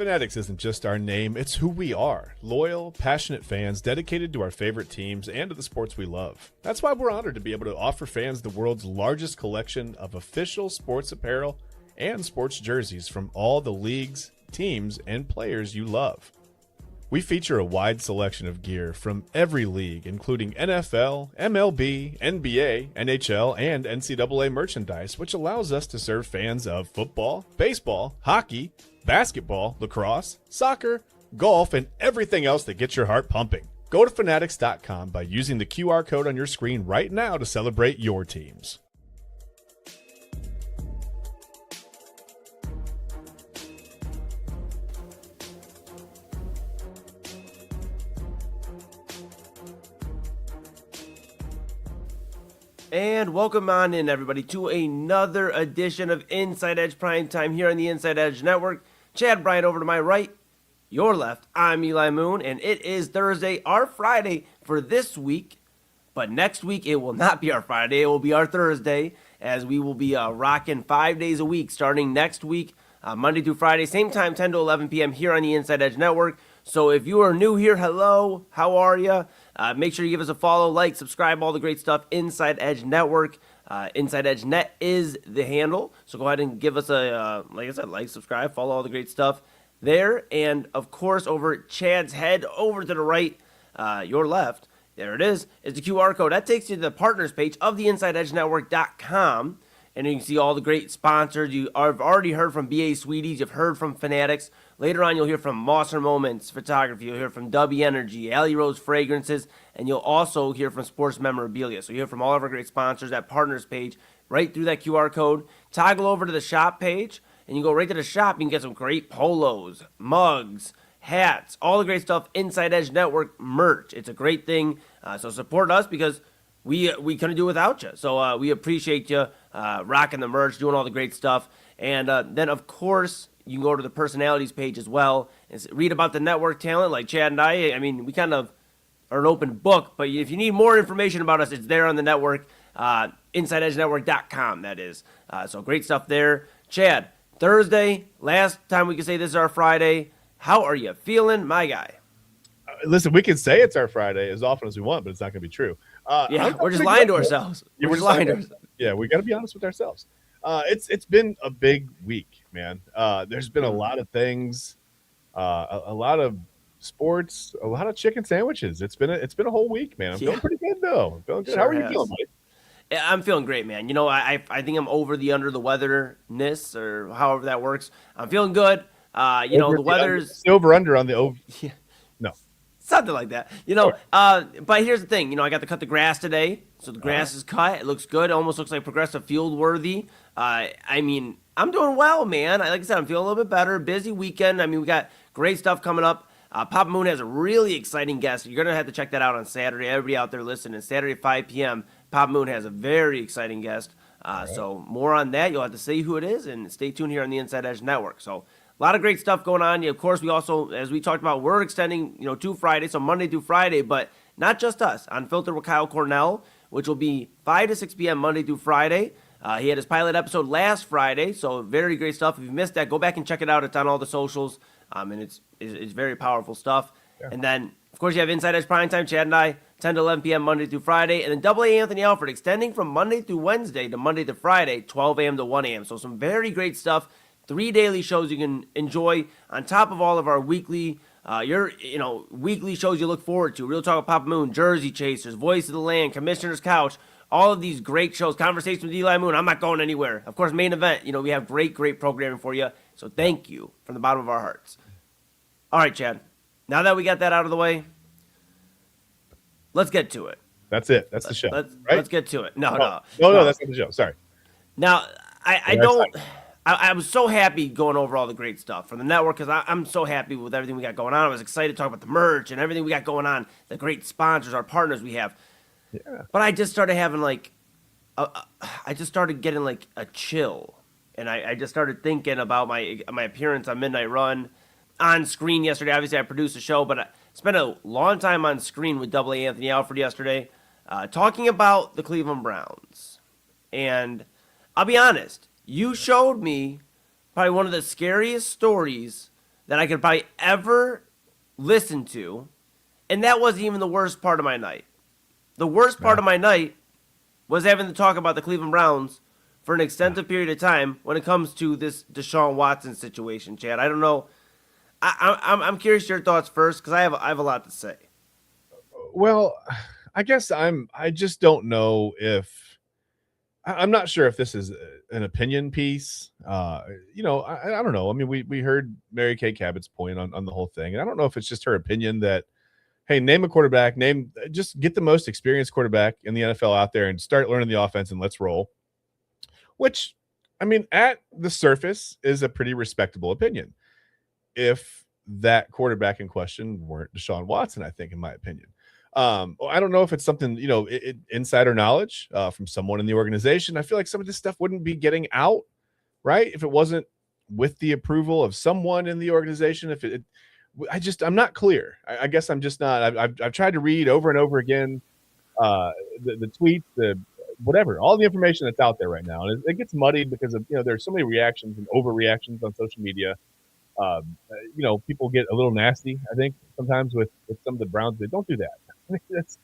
Fanatics isn't just our name, it's who we are. Loyal, passionate fans dedicated to our favorite teams and to the sports we love. That's why we're honored to be able to offer fans the world's largest collection of official sports apparel and sports jerseys from all the leagues, teams, and players you love. We feature a wide selection of gear from every league, including NFL, MLB, NBA, NHL, and NCAA merchandise, which allows us to serve fans of football, baseball, hockey, basketball, lacrosse, soccer, golf, and everything else that gets your heart pumping. Go to fanatics.com by using the QR code on your screen right now to celebrate your teams. And welcome on in, everybody, to another edition of Inside Edge Primetime here on the Inside Edge Network. Chad Bryan over to my right, your left. I'm Eli Moon, and it is Thursday, our Friday for this week. But next week, it will not be our Friday. It will be our Thursday, as we will be rocking 5 days a week starting next week, Monday through Friday, same time, 10 to 11 p.m. here on the Inside Edge Network. So if you are new here, hello, how are you? Make sure you give us a follow, like, subscribe, all the great stuff. Inside Edge Network, Inside Edge Net is the handle. So go ahead and give us a, like I said, like, subscribe, follow all the great stuff there. And of course, over Chad's head, over to the right, your left, there it is the QR code. That takes you to the partners page of the InsideEdgeNetwork.com. And you can see all the great sponsors. You have already heard from BA Sweeties. You've heard from Fanatics. Later on, you'll hear from Mosser Moments Photography. You'll hear from W Energy, Alley Rose Fragrances, and you'll also hear from Sports Memorabilia. So you hear from all of our great sponsors, that partners page, right through that QR code. Toggle over to the shop page, and you go right to the shop. You can get some great polos, mugs, hats, all the great stuff. Inside Edge Network merch. It's a great thing. So support us because we couldn't do it without you. So we appreciate you rocking the merch, doing all the great stuff. And then, of course, you can go to the personalities page as well and read about the network talent like Chad and I. I mean, we kind of are an open book, but if you need more information about us, it's there on the network, InsideEdgeNetwork.com, that is. So great stuff there. Chad, Thursday, last time we could say this is our Friday. How are you feeling, my guy? Listen, we can say it's our Friday as often as we want, but it's not going to be true. We're just lying to ourselves. We're just lying to ourselves. Yeah, we got to be honest with ourselves. It's been a big week, man. There's been a lot of things, a lot of sports, a lot of chicken sandwiches. It's been a whole week, man. I'm feeling pretty good though. I'm feeling good. How are you feeling, Mike? Yeah, I'm feeling great, man. You know, I think I'm over the weatherness or however that works. I'm feeling good. The weather's over under on the over. Yeah. No. Something like that, Sure. But here's the thing, I got to cut the grass today, so the grass is cut. It looks good. It almost looks like progressive field worthy. I mean, I'm doing well, man. Like I said, I'm feeling a little bit better. Busy weekend. I mean, we got great stuff coming up. Papa Moon has a really exciting guest. You're going to have to check that out on Saturday. Everybody out there listening, Saturday at 5 p.m., Papa Moon has a very exciting guest. So more on that. You'll have to see who it is, and stay tuned here on the Inside Edge Network. So a lot of great stuff going on. Of course, we also, as we talked about, we're extending, to Friday, so Monday through Friday, but not just us. Unfiltered with Kyle Cornell, which will be 5 to 6 p.m. Monday through Friday. He had his pilot episode last Friday, so very great stuff. If you missed that, go back and check it out. It's on all the socials, and it's very powerful stuff. Yeah. And then, of course, you have Inside Edge Primetime, Chad and I, 10 to 11 p.m. Monday through Friday. And then AA Anthony Alfred, extending from Monday through Wednesday to Monday to Friday, 12 a.m. to 1 a.m. So some very great stuff. 3 daily shows you can enjoy on top of all of our weekly weekly shows you look forward to. Real Talk with Papa Moon, Jersey Chasers, Voice of the Land, Commissioner's Couch, all of these great shows, Conversation with Eli Moon. I'm not going anywhere. Of course, Main Event, we have great programming for you. So thank you from the bottom of our hearts. All right, Chad. Now that we got that out of the way, let's get to it. That's it. That's the show. Let's get to it. No, that's not the show. Sorry. Now, I was so happy going over all the great stuff from the network because I'm so happy with everything we got going on. I was excited to talk about the merch and everything we got going on, the great sponsors, our partners we have. Yeah. But I just started having getting a chill. And I just started thinking about my appearance on Midnight Run on screen yesterday. Obviously, I produced a show, but I spent a long time on screen with AA Anthony Alfred yesterday talking about the Cleveland Browns. And I'll be honest, you showed me probably one of the scariest stories that I could probably ever listen to, and that wasn't even the worst part of my night. The worst part of my night was having to talk about the Cleveland Browns for an extensive period of time when it comes to this Deshaun Watson situation, Chad. I don't know. I'm curious your thoughts first because I have a lot to say. Well, I guess I just don't know if I'm not sure if this is an opinion piece. I don't know. I mean, we heard Mary Kay Cabot's point on the whole thing, and I don't know if it's just her opinion that, hey, name a quarterback, just get the most experienced quarterback in the NFL out there and start learning the offense and let's roll. Which, I mean, at the surface is a pretty respectable opinion. If that quarterback in question weren't Deshaun Watson, I think, in my opinion. I don't know if it's something, insider knowledge from someone in the organization. I feel like some of this stuff wouldn't be getting out, right? If it wasn't with the approval of someone in the organization. I'm not clear. I guess I'm just not. I've tried to read over and over again the tweets, whatever, all the information that's out there right now, and it gets muddied because of there's so many reactions and overreactions on social media. People get a little nasty, I think, sometimes with some of the Browns. They don't do that. That's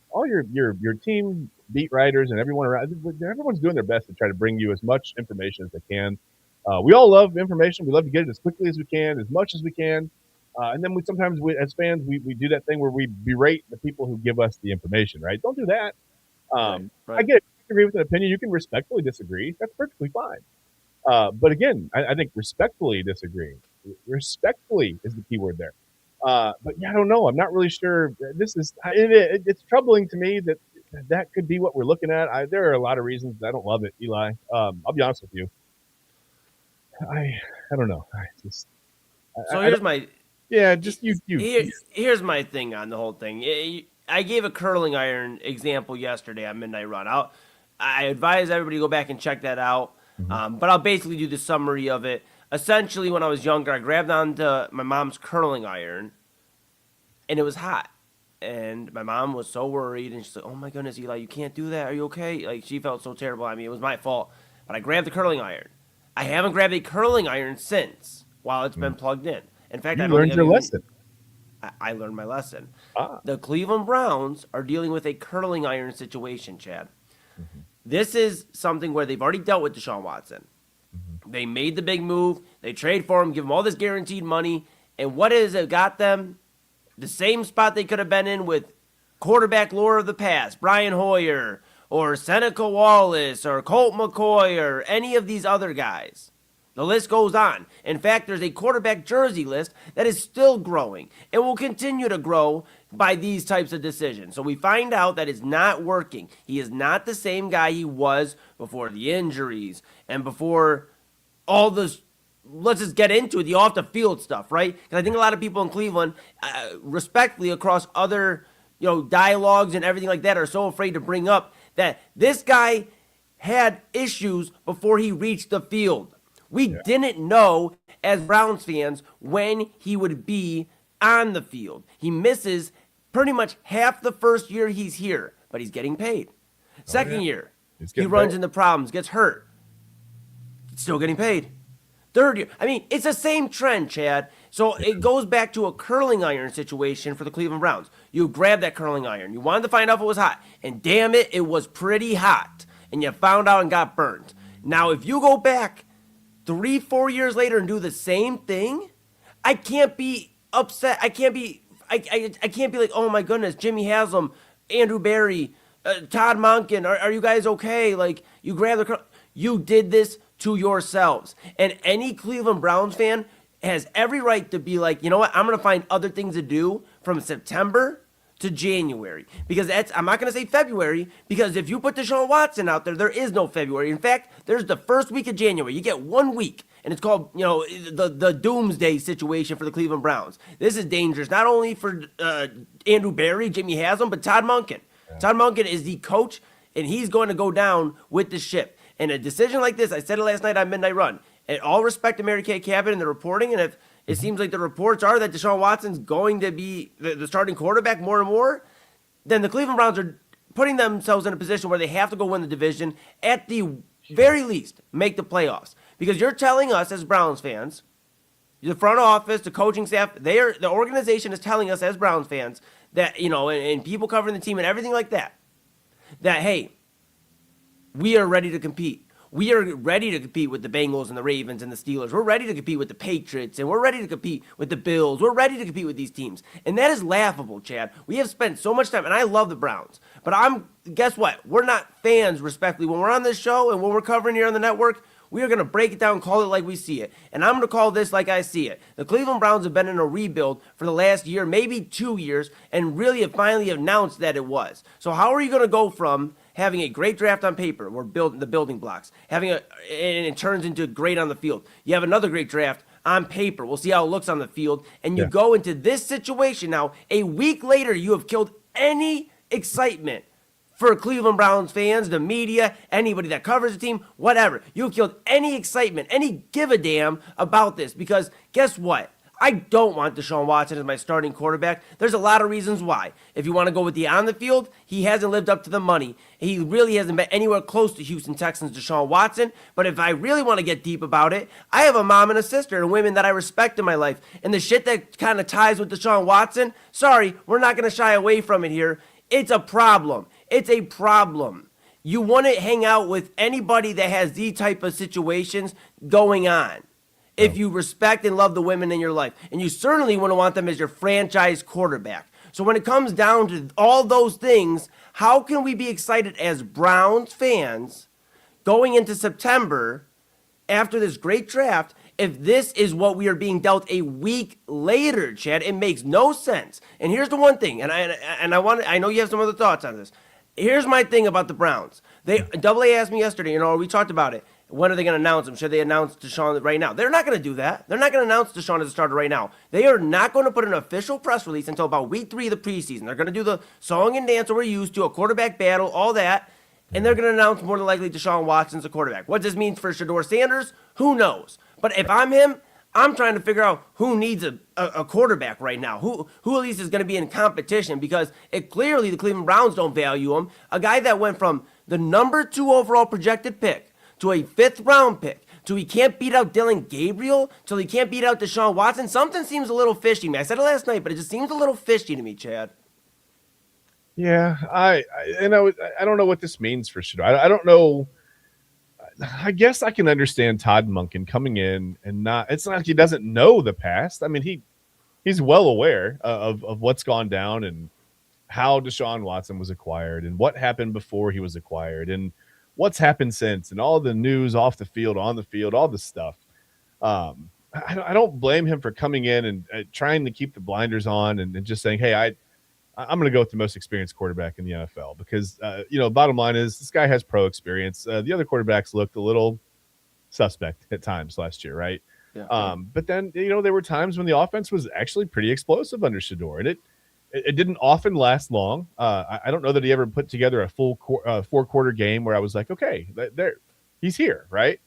all your team beat writers and everyone around. Everyone's doing their best to try to bring you as much information as they can. We all love information. We love to get it as quickly as we can, as much as we can. And then sometimes as fans, we do that thing where we berate the people who give us the information, right? Don't do that. Right. I get it. You can agree with an opinion. You can respectfully disagree. That's perfectly fine. But again, I think respectfully disagreeing. Respectfully is the key word there. But yeah, I don't know. I'm not really sure. It's troubling to me that could be what we're looking at. There are a lot of reasons I don't love it, Eli. I'll be honest with you. I don't know. Here's my thing on the whole thing. I gave a curling iron example yesterday on Midnight Run. I advise everybody to go back and check that out. Mm-hmm. But I'll basically do the summary of it. Essentially, when I was younger, I grabbed onto my mom's curling iron, and it was hot. And my mom was so worried, and she's like, "Oh my goodness, Eli, you can't do that. Are you okay?" Like, she felt so terrible. I mean, it was my fault. But I grabbed the curling iron. I haven't grabbed a curling iron since while it's been plugged in. In fact, I learned your lesson. I learned my lesson. The Cleveland Browns are dealing with a curling iron situation, Chad. Mm-hmm. This is something where they've already dealt with Deshaun Watson. Mm-hmm. They made the big move. They trade for him, give him all this guaranteed money. And what has it got them? The same spot they could have been in with quarterback lore of the past, Brian Hoyer, or Seneca Wallace, or Colt McCoy, or any of these other guys. The list goes on. In fact, there's a quarterback jersey list that is still growing and will continue to grow by these types of decisions. So we find out that it's not working. He is not the same guy he was before the injuries and before all this. Let's just get into it, the off-the-field stuff, right? Because I think a lot of people in Cleveland, respectfully across other dialogues and everything like that, are so afraid to bring up that this guy had issues before he reached the field. We didn't know as Browns fans when he would be on the field. He misses pretty much half the first year he's here, but he's getting paid. Second year, he runs into problems, gets hurt, still getting paid. Third year, I mean, it's the same trend, Chad. So it goes back to a curling iron situation for the Cleveland Browns. You grab that curling iron. You wanted to find out if it was hot. And damn it, it was pretty hot. And you found out and got burnt. Now, if you go back 3-4 years later and do the same thing, I can't be upset. I can't be like, oh my goodness, Jimmy Haslam, Andrew Berry, Todd Monken, are you guys okay? Like, you grabbed the you did this to yourselves. And any Cleveland Browns fan has every right to be like, you know what, I'm going to find other things to do from September to January. Because I'm not going to say February, because if you put Deshaun Watson out there, there is no February. In fact, there's the first week of January. You get 1 week, and it's called, the doomsday situation for the Cleveland Browns. This is dangerous, not only for Andrew Berry, Jimmy Haslam, but Todd Monken. Yeah. Todd Monken is the coach, and he's going to go down with the ship. And a decision like this, I said it last night on Midnight Run, and all respect to Mary Kay Cabot and the reporting, and if it seems like the reports are that Deshaun Watson's going to be the starting quarterback more and more, then the Cleveland Browns are putting themselves in a position where they have to go win the division, at the very least, make the playoffs. Because you're telling us as Browns fans The front office, the coaching staff, the organization is telling us as Browns fans that, and people covering the team and everything like that, hey, we are ready to compete. We are ready to compete with the Bengals and the Ravens and the Steelers. We're ready to compete with the Patriots, and we're ready to compete with the Bills. We're ready to compete with these teams. And that is laughable, Chad. We have spent so much time, and I love the Browns. But guess what? We're not fans, respectfully. When we're on this show and when we're covering here on the network, we are going to break it down and call it like we see it. And I'm going to call this like I see it. The Cleveland Browns have been in a rebuild for the last year, maybe 2 years, and really have finally announced that it was. So how are you going to go from having a great draft on paper, we're building the building blocks, and it turns into great on the field? You have another great draft on paper. We'll see how it looks on the field. And you go into this situation now, a week later, you have killed any excitement for Cleveland Browns fans, the media, anybody that covers the team, whatever. You've killed any excitement, any give a damn about this, because guess what? I don't want Deshaun Watson as my starting quarterback. There's a lot of reasons why. If you want to go with the on the field, he hasn't lived up to the money. He really hasn't been anywhere close to Houston Texans' Deshaun Watson. But if I really want to get deep about it, I have a mom and a sister and women that I respect in my life. And the shit that kind of ties with Deshaun Watson, sorry, we're not going to shy away from it here. It's a problem. It's a problem. You want to hang out with anybody that has these type of situations going on. If you respect and love the women in your life. And you certainly want to want them as your franchise quarterback. So when it comes down to all those things, how can we be excited as Browns fans going into September after this great draft if this is what we are being dealt a week later, Chad? It makes no sense. And here's the one thing, and I know you have some other thoughts on this. Here's my thing about the Browns. Double A asked me yesterday, we talked about it. When are they going to announce him? Should they announce Deshaun right now? They're not going to do that. They're not going to announce Deshaun as a starter right now. They are not going to put an official press release until about week 3 of the preseason. They're going to do the song and dance that we're used to, a quarterback battle, all that, and they're going to announce more than likely Deshaun Watson's a quarterback. What this means for Shedeur Sanders, who knows? But if I'm him, I'm trying to figure out who needs a quarterback right now. Who at least is going to be in competition, because clearly the Cleveland Browns don't value him. A guy that went from the number 2 overall projected pick to a 5th round pick, till he can't beat out Dylan Gabriel, till he can't beat out Deshaun Watson. Something seems a little fishy to me. I said it last night, but it just seems a little fishy to me, Chad. Yeah, I don't know what this means for Shedeur. I don't know. I guess I can understand Todd Monken coming in and it's not like he doesn't know the past. I mean, he's well aware of what's gone down and how Deshaun Watson was acquired and what happened before he was acquired and what's happened since and all the news off the field, on the field, all this stuff. I don't blame him for coming in and trying to keep the blinders on and just saying, hey, I'm going to go with the most experienced quarterback in the NFL because, bottom line is this guy has pro experience. The other quarterbacks looked a little suspect at times last year, right? Yeah. But then, there were times when the offense was actually pretty explosive under Shedeur, and it didn't often last long. I don't know that he ever put together a full 4-quarter game where I was like, okay, he's here, right?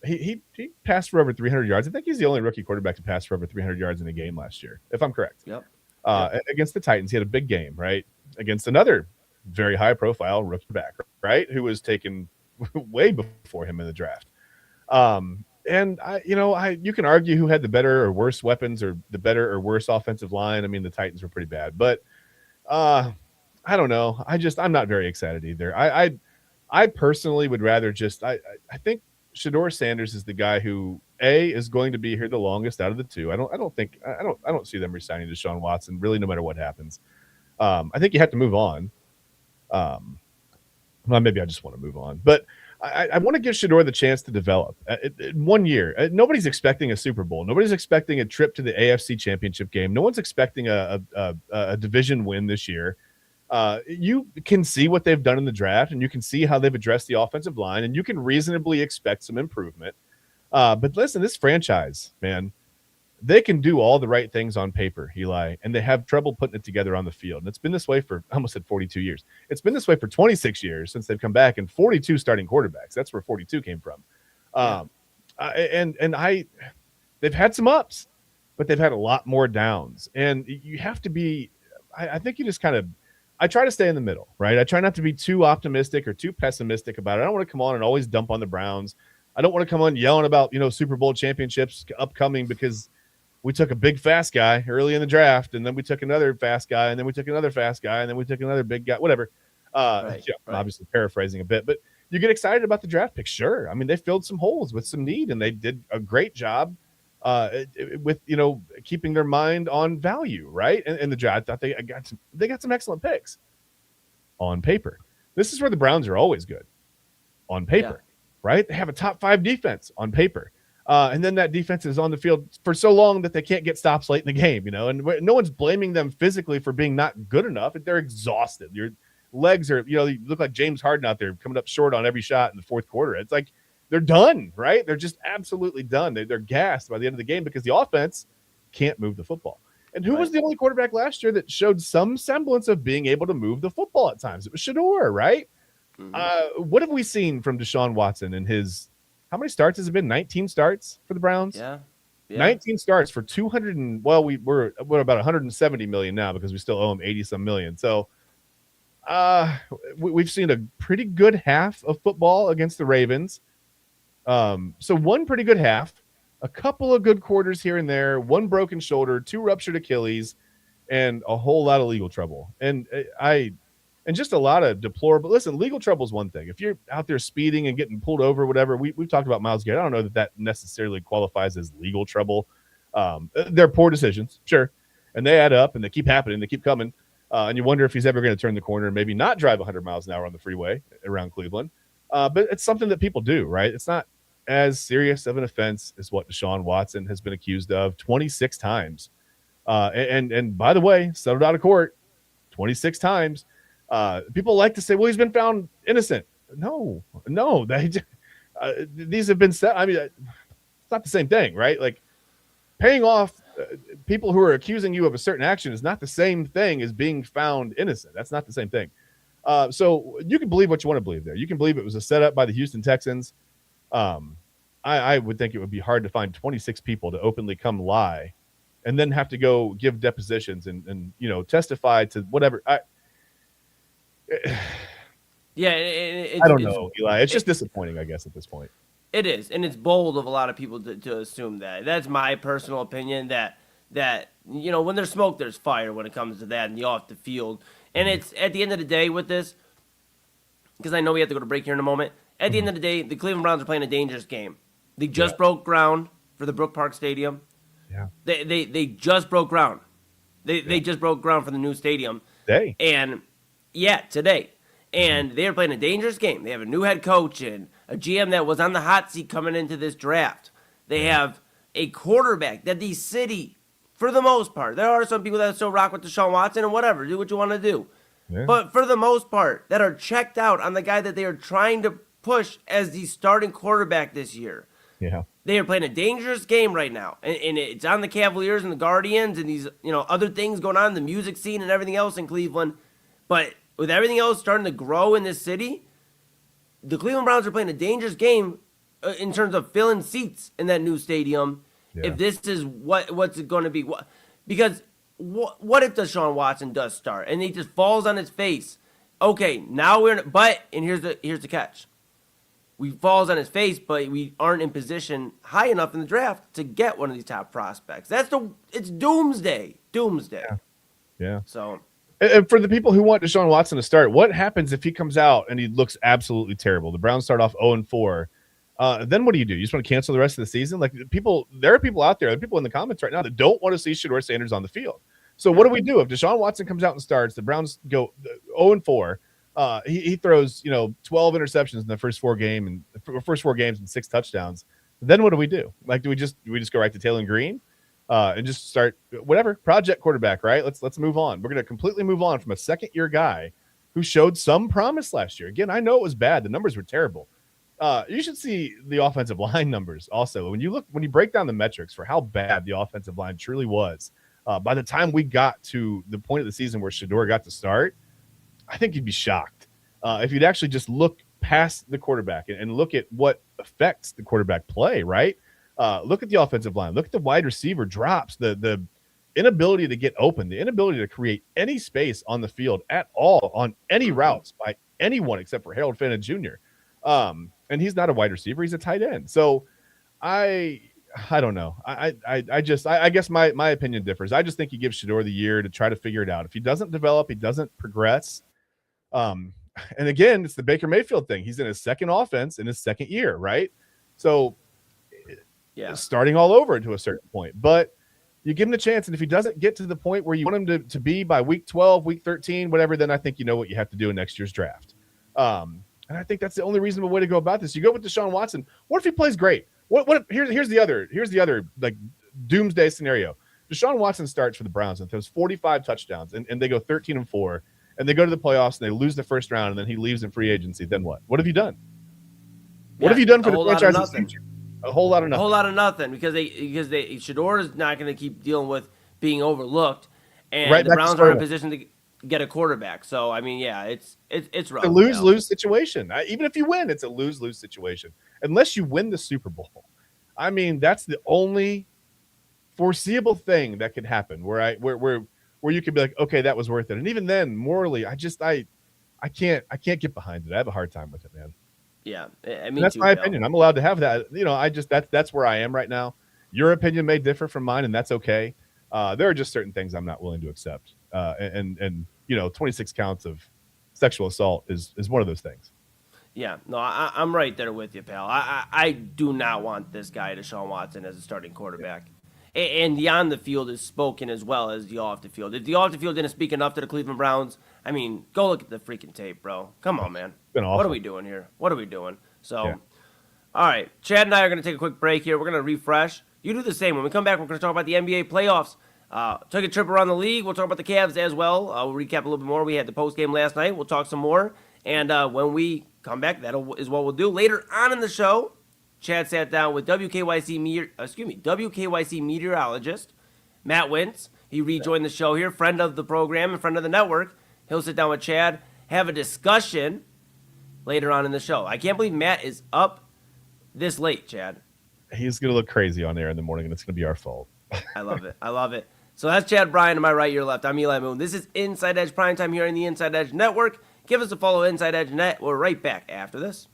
He passed for over 300 yards. I think he's the only rookie quarterback to pass for over 300 yards in a game last year, if I'm correct. Yep. Against the Titans, he had a big game, right? Against another very high-profile rookie back, right, who was taken way before him in the draft. And you can argue who had the better or worse weapons or the better or worse offensive line. I mean, the Titans were pretty bad, but I don't know. I'm not very excited either. I personally would rather I think Shedeur Sanders is the guy who is going to be here the longest out of the two. I don't see them re-signing Deshaun Watson really, no matter what happens. I think you have to move on. Well, maybe I just want to move on, but I want to give Shedeur the chance to develop. 1 year, nobody's expecting a Super Bowl. Nobody's expecting a trip to the AFC Championship game. No one's expecting a division win this year. You can see what they've done in the draft, and you can see how they've addressed the offensive line, and you can reasonably expect some improvement. But listen, this franchise, man, they can do all the right things on paper, Eli, and they have trouble putting it together on the field. And it's been this way for, I almost said 42 years. It's been this way for 26 years since they've come back, and 42 starting quarterbacks. That's where 42 came from. They've had some ups, but they've had a lot more downs. And you have to be, I think you just kind of, I try to stay in the middle, right? I try not to be too optimistic or too pessimistic about it. I don't want to come on and always dump on the Browns. I don't want to come on yelling about, Super Bowl championships upcoming because we took a big fast guy early in the draft, and then we took another fast guy, and then we took another fast guy, and then we took another big guy, whatever. Right. I'm obviously paraphrasing a bit, but you get excited about the draft pick. Sure. I mean, they filled some holes with some need, and they did a great job with, keeping their mind on value, right? And the draft, I thought they got some excellent picks on paper. This is where the Browns are always good on paper, right? They have a top 5 defense on paper. And then that defense is on the field for so long that they can't get stops late in the game, and no one's blaming them physically for being not good enough. They're exhausted. Your legs are, you look like James Harden out there coming up short on every shot in the fourth quarter. It's like they're done, right? They're just absolutely done. They're gassed by the end of the game because the offense can't move the football. And who was the only quarterback last year that showed some semblance of being able to move the football at times? It was Shedeur, right? Mm-hmm. What have we seen from Deshaun Watson in his – how many starts has it been? 19 starts for the Browns? Yeah. 19 starts for 200 and – well, we're about 170 million now because we still owe him 80-some million. So we've seen a pretty good half of football against the Ravens. So one pretty good half, a couple of good quarters here and there, one broken shoulder, 2 ruptured Achilles, and a whole lot of legal trouble. And just a lot of deplorable. Listen, legal trouble is one thing. If you're out there speeding and getting pulled over, whatever, we've talked about Myles Garrett. I don't know that necessarily qualifies as legal trouble. They're poor decisions, sure, and they add up and they keep happening. They keep coming, and you wonder if he's ever going to turn the corner and maybe not drive 100 miles an hour on the freeway around Cleveland. But it's something that people do, right? It's not as serious of an offense as what Deshaun Watson has been accused of 26 times. And by the way, settled out of court 26 times. People like to say, well, he's been found innocent. No, these have been set. I mean, it's not the same thing, right? Like paying off people who are accusing you of a certain action is not the same thing as being found innocent. That's not the same thing. So you can believe what you want to believe there. You can believe it was a setup by the Houston Texans. I would think it would be hard to find 26 people to openly come lie and then have to go give depositions and testify to whatever. I don't know, Eli. It's just disappointing, I guess, at this point. It is, and it's bold of a lot of people to assume that. That's my personal opinion, that when there's smoke, there's fire when it comes to that and the off the field. And it's at the end of the day with this, because I know we have to go to break here in a moment. At the end of the day, the Cleveland Browns are playing a dangerous game. They just broke ground for the Brook Park Stadium. Yeah. They just broke ground. They just broke ground for the new stadium. Today. Today. And they are playing a dangerous game. They have a new head coach and a GM that was on the hot seat coming into this draft. They have a quarterback that the city, for the most part, there are some people that still rock with Deshaun Watson and whatever, do what you want to do. Yeah. But for the most part, that are checked out on the guy that they are trying to push as the starting quarterback this year. Yeah. They are playing a dangerous game right now. And it's on the Cavaliers and the Guardians and these, other things going on, the music scene and everything else in Cleveland. But with everything else starting to grow in this city, the Cleveland Browns are playing a dangerous game in terms of filling seats in that new stadium. Yeah. If this is what's it going to be. Because what if Deshaun Watson does start and he just falls on his face? Okay, now and here's the catch. We falls on his face, but we aren't in position high enough in the draft to get one of these top prospects. It's doomsday. Yeah. So. And for the people who want Deshaun Watson to start, what happens if he comes out and he looks absolutely terrible? The Browns start off 0-4. Then what do? You just want to cancel the rest of the season? Like there are people out there, people in the comments right now that don't want to see Shedeur Sanders on the field. So what do we do if Deshaun Watson comes out and starts? The Browns go 0-4. He throws 12 interceptions in the first 4 games and 6 touchdowns. Then what do we do? Like do we just go right to Taylor Green? And just start whatever project quarterback, right? Let's move on. We're going to completely move on from a second-year guy who showed some promise last year. Again, I know it was bad. The numbers were terrible. You should see the offensive line numbers also. When you break down the metrics for how bad the offensive line truly was, by the time we got to the point of the season where Shedeur got to start, I think you'd be shocked if you'd actually just look past the quarterback and look at what affects the quarterback play, right? Look at the offensive line. Look at the wide receiver drops, the inability to get open, the inability to create any space on the field at all on any routes by anyone except for Harold Fenton Jr. And he's not a wide receiver. He's a tight end. So I I don't know. I guess my opinion differs. I just think you give Shedeur the year to try to figure it out. If he doesn't develop, he doesn't progress. And again, it's the Baker Mayfield thing. He's in his second offense in his second year, right? So starting all over to a certain point. But you give him the chance, and if he doesn't get to the point where you want him to be by week 12, week 13, whatever, then I think you know what you have to do in next year's draft. And I think that's the only reasonable way to go about this. You go with Deshaun Watson. What if he plays great? What? Here's the other like doomsday scenario. Deshaun Watson starts for the Browns and throws 45 touchdowns, and they go 13-4, and they go to the playoffs and they lose the first round, and then he leaves in free agency. Then what? What have you done? What have you done for the franchise's future? A whole lot of nothing. A whole lot of nothing because Shedeur is not going to keep dealing with being overlooked, and the Browns are in a position to get a quarterback. So I mean, it's rough. It's a lose-lose situation. Even if you win, it's a lose-lose situation. Unless you win the Super Bowl, I mean, that's the only foreseeable thing that could happen where you could be like, okay, that was worth it. And even then, morally, I can't get behind it. I have a hard time with it, man. Yeah, that's my opinion. I'm allowed to have that. That's where I am right now. Your opinion may differ from mine, and that's okay. There are just certain things I'm not willing to accept. And 26 counts of sexual assault is one of those things. Yeah, no, I'm right there with you, pal. I do not want this guy, Deshaun Watson, as a starting quarterback. And the on the field is spoken as well as the off the field. If the off the field didn't speak enough to the Cleveland Browns, I mean, go look at the freaking tape, bro. Come on, man. What are we doing here? What are we doing? So, All right, Chad and I are going to take a quick break here. We're going to refresh. You do the same. When we come back, we're going to talk about the NBA playoffs. Took a trip around the league. We'll talk about the Cavs as well. We'll recap a little bit more. We had the post game last night. We'll talk some more. And when we come back, that is what we'll do. Later on in the show, Chad sat down with WKYC meteorologist Matt Wintz. He rejoined the show here, friend of the program and friend of the network. He'll sit down with Chad, have a discussion later on in the show. I can't believe Matt is up this late, Chad. He's going to look crazy on air in the morning, and it's going to be our fault. I love it. So that's Chad Bryan to my right, your left. I'm Eli Moon. This is Inside Edge Primetime here on the Inside Edge Network. Give us a follow, Inside Edge Net. We're right back after this.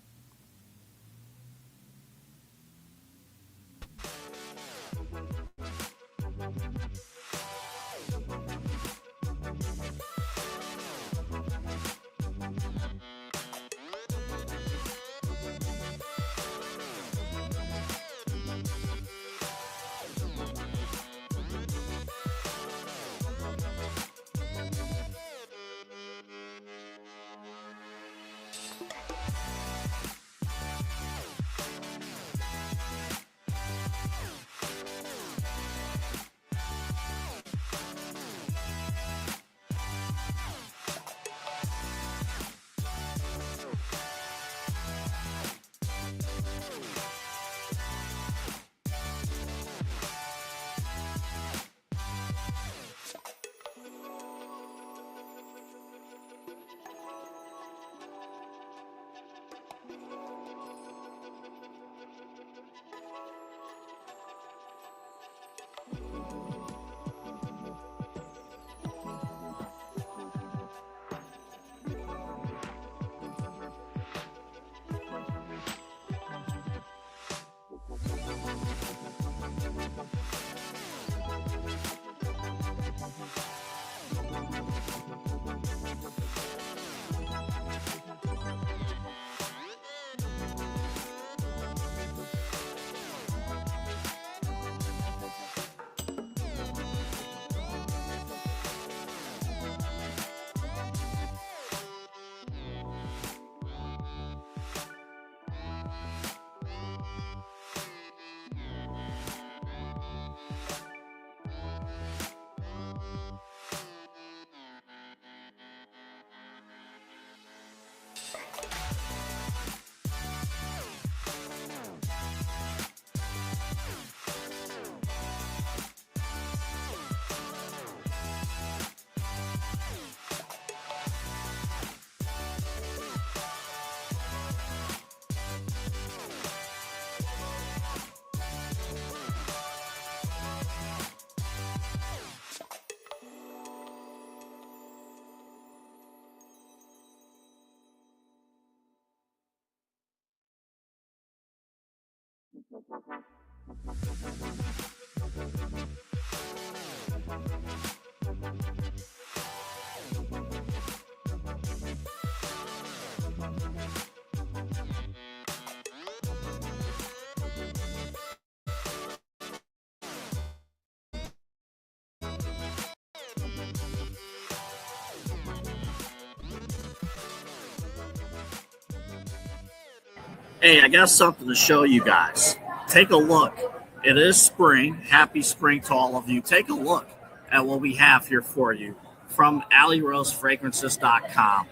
Hey, I got something to show you guys. Take a look. It is spring. Happy spring to all of you. Take a look at what we have here for you from allyrosefragrances.com.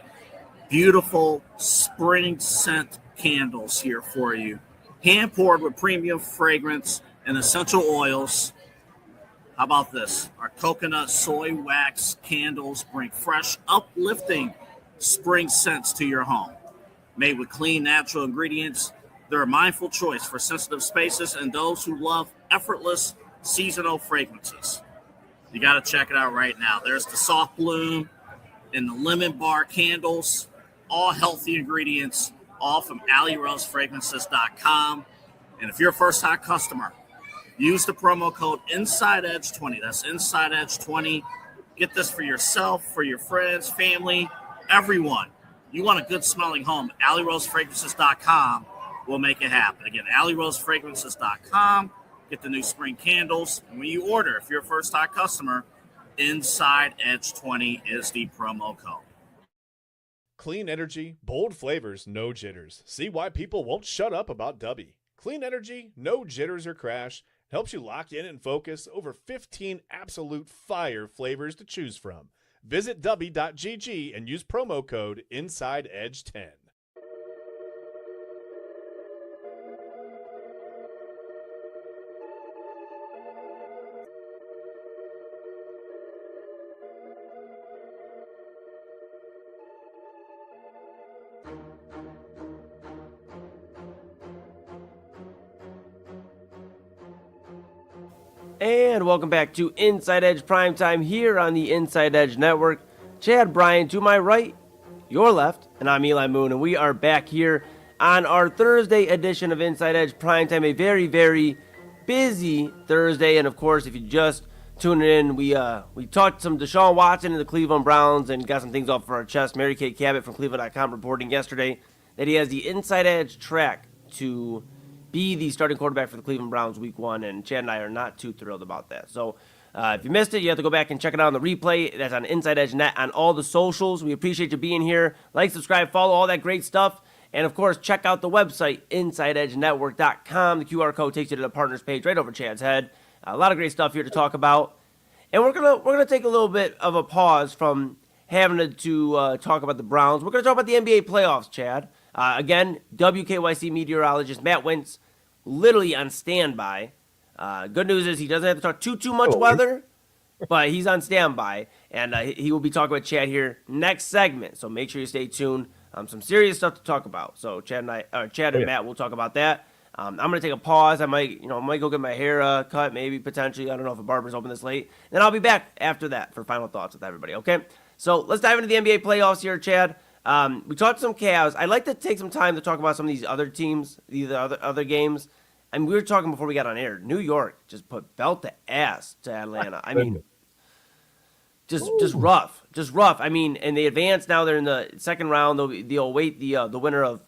Beautiful spring scent candles here for you. Hand poured with premium fragrance and essential oils. How about this? Our coconut soy wax candles bring fresh, uplifting spring scents to your home. Made with clean, natural ingredients, they're a mindful choice for sensitive spaces and those who love effortless seasonal fragrances. You got to check it out right now. There's the soft bloom and the lemon bar candles, all healthy ingredients, all from allyrosefragrances.com. And if you're a first-time customer, use the promo code InsideEdge20. That's InsideEdge20. Get this for yourself, for your friends, family, everyone. You want a good smelling home, allyrosefragrances.com will make it happen. Again, allyrosefragrances.com. Get the new spring candles. And when you order, if you're a first-time customer, InsideEdge20 is the promo code. Clean energy, bold flavors, no jitters. See why people won't shut up about Dubby. Clean energy, no jitters or crash. Helps you lock in and focus. Over 15 absolute fire flavors to choose from. Visit Dubby.gg and use promo code InsideEdge10. And welcome back to Inside Edge Primetime here on the Inside Edge Network. Chad Bryan to my right, your left, and I'm Eli Moon, and we are back here on our Thursday edition of Inside Edge Primetime, a very, very busy Thursday. And of course, if you just tuned in, we talked some Deshaun Watson and the Cleveland Browns and got some things off for our chest. Mary Kay Cabot from Cleveland.com reporting yesterday that he has the Inside Edge track to be the starting quarterback for the Cleveland Browns week 1, and Chad and I are not too thrilled about that. So if you missed it, you have to go back and check it out on the replay. That's on Inside Edge Net on all the socials. We appreciate you being here. Like, subscribe, follow, all that great stuff. And, of course, check out the website, InsideEdgeNetwork.com. The QR code takes you to the partners page right over Chad's head. A lot of great stuff here to talk about. And we're gonna take a little bit of a pause from having to talk about the Browns. We're going to talk about the NBA playoffs, Chad. Again, WKYC Meteorologist Matt Wintz literally on standby. Good news is he doesn't have to talk too much weather, but he's on standby, and he will be talking with Chad here next segment. So make sure you stay tuned. Some serious stuff to talk about. So Chad and Matt will talk about that. I'm gonna take a pause. I might go get my hair cut, maybe potentially. I don't know if a barber's open this late. Then I'll be back after that for final thoughts with everybody. Okay. So let's dive into the NBA playoffs here, Chad. We talked some Cavs. I'd like to take some time to talk about some of these other teams, these other games. I mean, we were talking before we got on air. New York just put belt to ass to Atlanta. I mean, just rough. I mean, and they advanced. Now they're in the second round. They'll await the winner of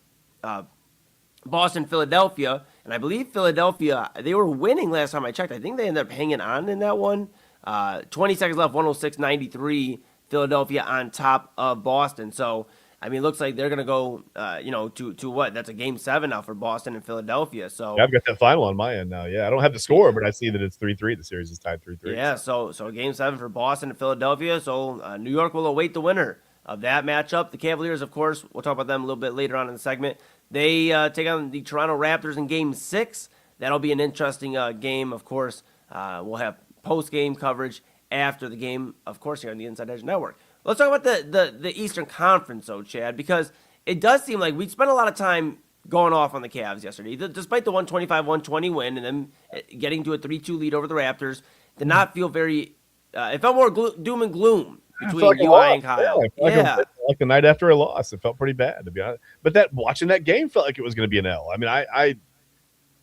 Boston, Philadelphia. And I believe Philadelphia, they were winning last time I checked. I think they ended up hanging on in that one. 20 seconds left, 106-93. Philadelphia on top of Boston. So, I mean, it looks like they're going to go, to what? That's a Game 7 now for Boston and Philadelphia. So Yeah, I've got that final on my end now. Yeah, I don't have the score, but I see that it's 3-3. The series is tied 3-3. Yeah, so Game 7 for Boston and Philadelphia. So New York will await the winner of that matchup. The Cavaliers, of course, we'll talk about them a little bit later on in the segment. They take on the Toronto Raptors in Game 6. That'll be an interesting game, of course. We'll have post-game coverage after the game, of course, here on the Inside Edge Network. Let's talk about the Eastern Conference, though, Chad, because it does seem like we spent a lot of time going off on the Cavs yesterday. Despite the 125-120 win and then getting to a 3-2 lead over the Raptors, did not feel very it felt more doom and gloom between Eli and Kyle. Like the night after a loss. It felt pretty bad, to be honest. But watching that game felt like it was going to be an L. I mean,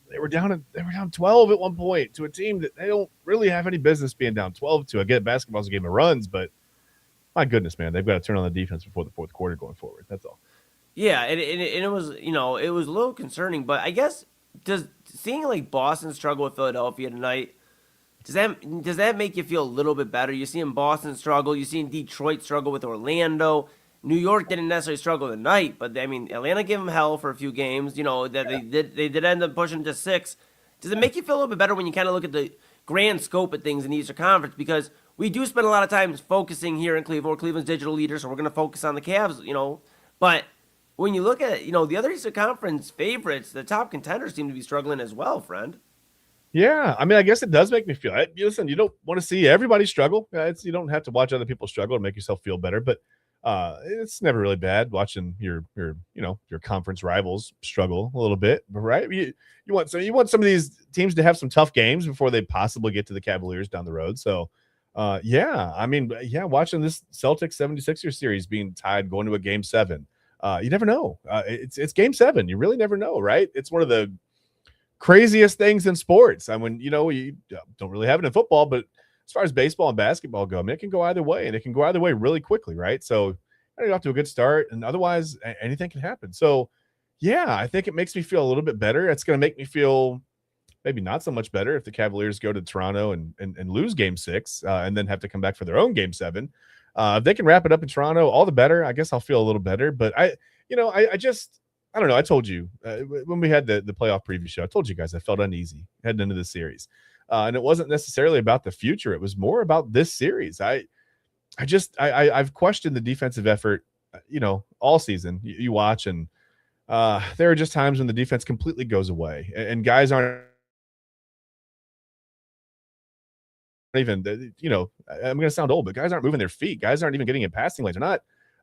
they were down 12 at one point to a team that they don't really have any business being down 12 to. I get basketball's a game of runs, but my goodness, man, they've got to turn on the defense before the fourth quarter going forward. That's all. Yeah, and it was, it was a little concerning, but I guess seeing like Boston struggle with Philadelphia tonight, does that make you feel a little bit better? You're seeing Boston struggle, you're seeing Detroit struggle with Orlando. New York didn't necessarily struggle tonight, but Atlanta gave them hell for a few games. They did end up pushing to 6. Does it make you feel a little bit better when you kind of look at the grand scope of things in the Eastern Conference? Because we do spend a lot of time focusing here in Cleveland. We're Cleveland's digital leader, so we're going to focus on the Cavs, But when you look at, the other Eastern Conference favorites, the top contenders seem to be struggling as well, friend. Yeah, I guess it does make me feel. Listen, you don't want to see everybody struggle. You don't have to watch other people struggle to make yourself feel better, but it's never really bad watching your conference rivals struggle a little bit, right? You want some of these teams to have some tough games before they possibly get to the Cavaliers down the road. So, watching this Celtics 76ers series being tied going to a game 7, you never know. It's game 7. You really never know, right? It's one of the craziest things in sports. You don't really have it in football, but as far as baseball and basketball go, it can go either way, and it can go either way really quickly, right? So I get off to a good start, and otherwise anything can happen. So, yeah, I think it makes me feel a little bit better. It's going to make me feel maybe not so much better if the Cavaliers go to Toronto and lose game 6 and then have to come back for their own game 7. If they can wrap it up in Toronto, all the better. I guess I'll feel a little better. But I don't know. I told you when we had the playoff preview show, I told you guys I felt uneasy heading into this series. And it wasn't necessarily about the future. It was more about this series. I've questioned the defensive effort, all season. You watch, and there are just times when the defense completely goes away, and guys aren't even, I'm going to sound old, but guys aren't moving their feet. Guys aren't even getting in passing lanes.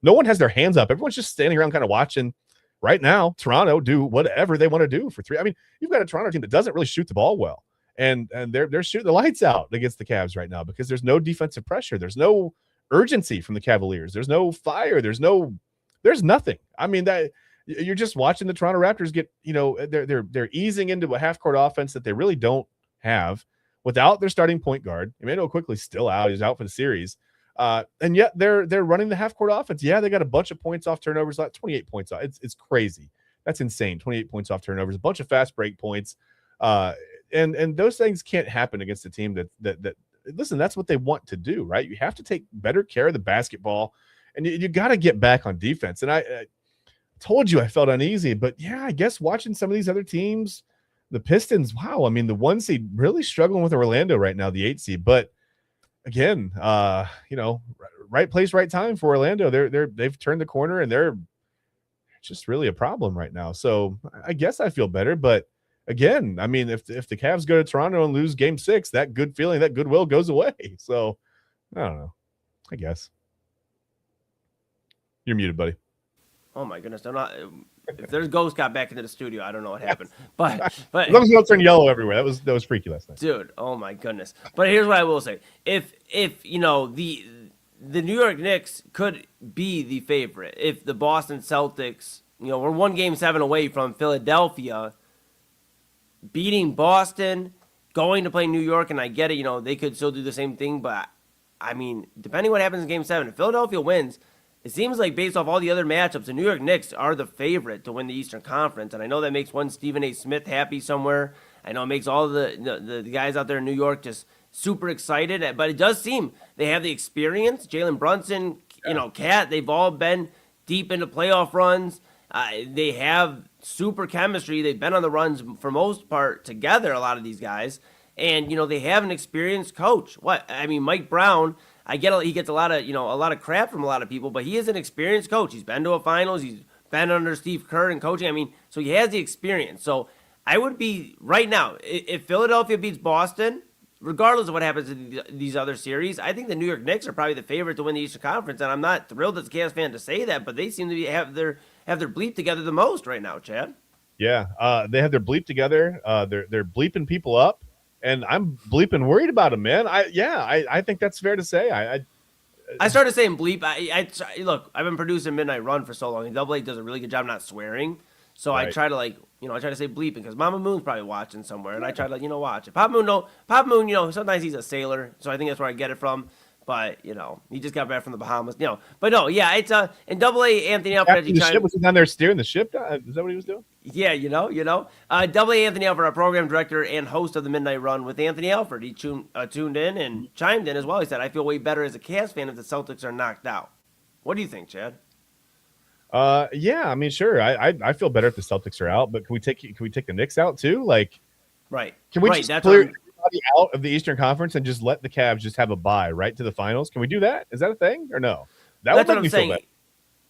No one has their hands up. Everyone's just standing around kind of watching. Right now, Toronto do whatever they want to do for 3. You've got a Toronto team that doesn't really shoot the ball well. And they're shooting the lights out against the Cavs right now because there's no defensive pressure. There's no urgency from the Cavaliers. There's no fire. There's nothing. That you're just watching the Toronto Raptors get, they're easing into a half-court offense that they really don't have without their starting point guard. Emmanuel quickly still out. He's out for the series. And yet they're running the half-court offense. Yeah, they got a bunch of points off turnovers, like 28 points off. It's crazy. That's insane. 28 points off turnovers, a bunch of fast break points. And those things can't happen against a team that listen, that's what they want to do, right? You have to take better care of the basketball, and you got to get back on defense. And I told you I felt uneasy, but yeah, I guess watching some of these other teams, the Pistons, wow. The 1 seed really struggling with Orlando right now, the 8 seed, but again, right place, right time for Orlando. They've turned the corner, and they're just really a problem right now. So I guess I feel better, but again, if the Cavs go to Toronto and lose game 6, that good feeling, that goodwill goes away. So I don't know. I guess you're muted, buddy. Oh my goodness! If there's ghosts got back into the studio, I don't know what happened. But as long as you don't turn yellow everywhere, that was freaky last night, dude. Oh my goodness! But here's what I will say: if the New York Knicks could be the favorite, if the Boston Celtics, we're 1 game 7 away from Philadelphia beating Boston, going to play New York, and I get it, they could still do the same thing, but depending what happens in game 7, if Philadelphia wins, it seems like based off all the other matchups, the New York Knicks are the favorite to win the Eastern Conference, and I know that makes one Stephen A. Smith happy somewhere. I know it makes all the guys out there in New York just super excited, but it does seem they have the experience. Jalen Brunson, Cat, they've all been deep into playoff runs. They have super chemistry. They've been on the runs for most part together, a lot of these guys. And, they have an experienced coach. Mike Brown, I get he gets a lot of crap from a lot of people, but he is an experienced coach. He's been to a finals. He's been under Steve Kerr and coaching. So he has the experience. So I would be, right now, if Philadelphia beats Boston, regardless of what happens in these other series, I think the New York Knicks are probably the favorite to win the Eastern Conference. And I'm not thrilled as a Cavs fan to say that, but they seem to have their bleep together the most right now, Chad. Yeah, they have their bleep together. They're bleeping people up, and I'm bleeping worried about them, man. I think that's fair to say. I started saying bleep. Look, I've been producing Midnight Run for so long, and Double A does a really good job not swearing. So right. I try to I try to say bleeping because Mama Moon's probably watching somewhere, and I try to watch it. Papa Moon, sometimes he's a sailor, so I think that's where I get it from. But, he just got back from the Bahamas, But no, yeah, it's in Double A, Anthony Alfred. Was he down there steering the ship? Is that what he was doing? Yeah, Double A, Anthony Alfred, our program director and host of the Midnight Run with Anthony Alfred. He tuned in and chimed in as well. He said, I feel way better as a Cavs fan if the Celtics are knocked out. What do you think, Chad? Yeah, I mean, sure. I feel better if the Celtics are out, but can we take the Knicks out too? Like, Right. can we right. just That's clear what everybody out of the Eastern Conference and just let the Cavs just have a bye right to the finals? Can we do that? Is that a thing or no? That would that's what make I'm me feel saying. better.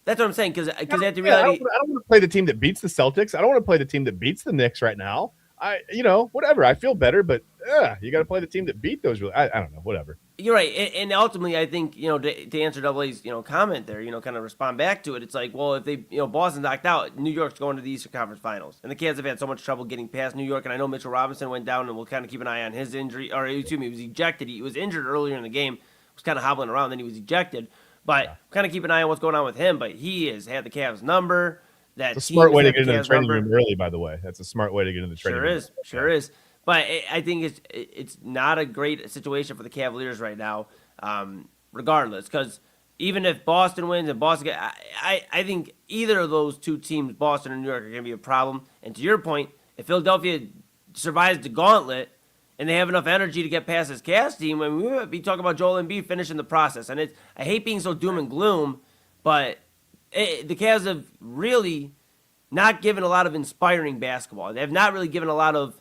That's what I'm saying because at the Yeah, reality, I don't want to play the team that beats the Celtics. I don't want to play the team that beats the Knicks right now. Whatever. I feel better, but you got to play the team that beat those. I don't know. Whatever. you're right, and ultimately, I think to answer Double A's comment there, kind of respond back to it. It's like, well, if they Boston knocked out, New York's going to the Eastern Conference Finals, and the Cavs have had so much trouble getting past New York. And I know Mitchell Robinson went down, and we'll kind of keep an eye on his injury. Or excuse me, he was ejected. He was injured earlier in the game. Was kind of hobbling around, then he was ejected. But kind of keep an eye on what's going on with him. But he has had the Cavs number. That It's a smart way to team has get had into the Cavs training number. room early, by the way. That's a smart way to get into the training room. Sure is. But I think it's not a great situation for the Cavaliers right now, regardless. Because even if Boston wins and I think either of those two teams, Boston and New York, are going to be a problem. And to your point, if Philadelphia survives the gauntlet and they have enough energy to get past this Cavs team, I mean, we might be talking about Joel Embiid finishing the process. And I hate being so doom and gloom, but the Cavs have really not given a lot of inspiring basketball. They have not really given a lot of,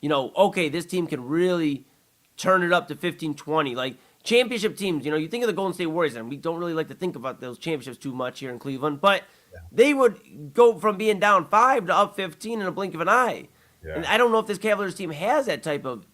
okay, this team can really turn it up to 15-20. Like, championship teams, you think of the Golden State Warriors, and we don't really like to think about those championships too much here in Cleveland, but they would go from being down 5 to up 15 in a blink of an eye. Yeah. And I don't know if this Cavaliers team has that type of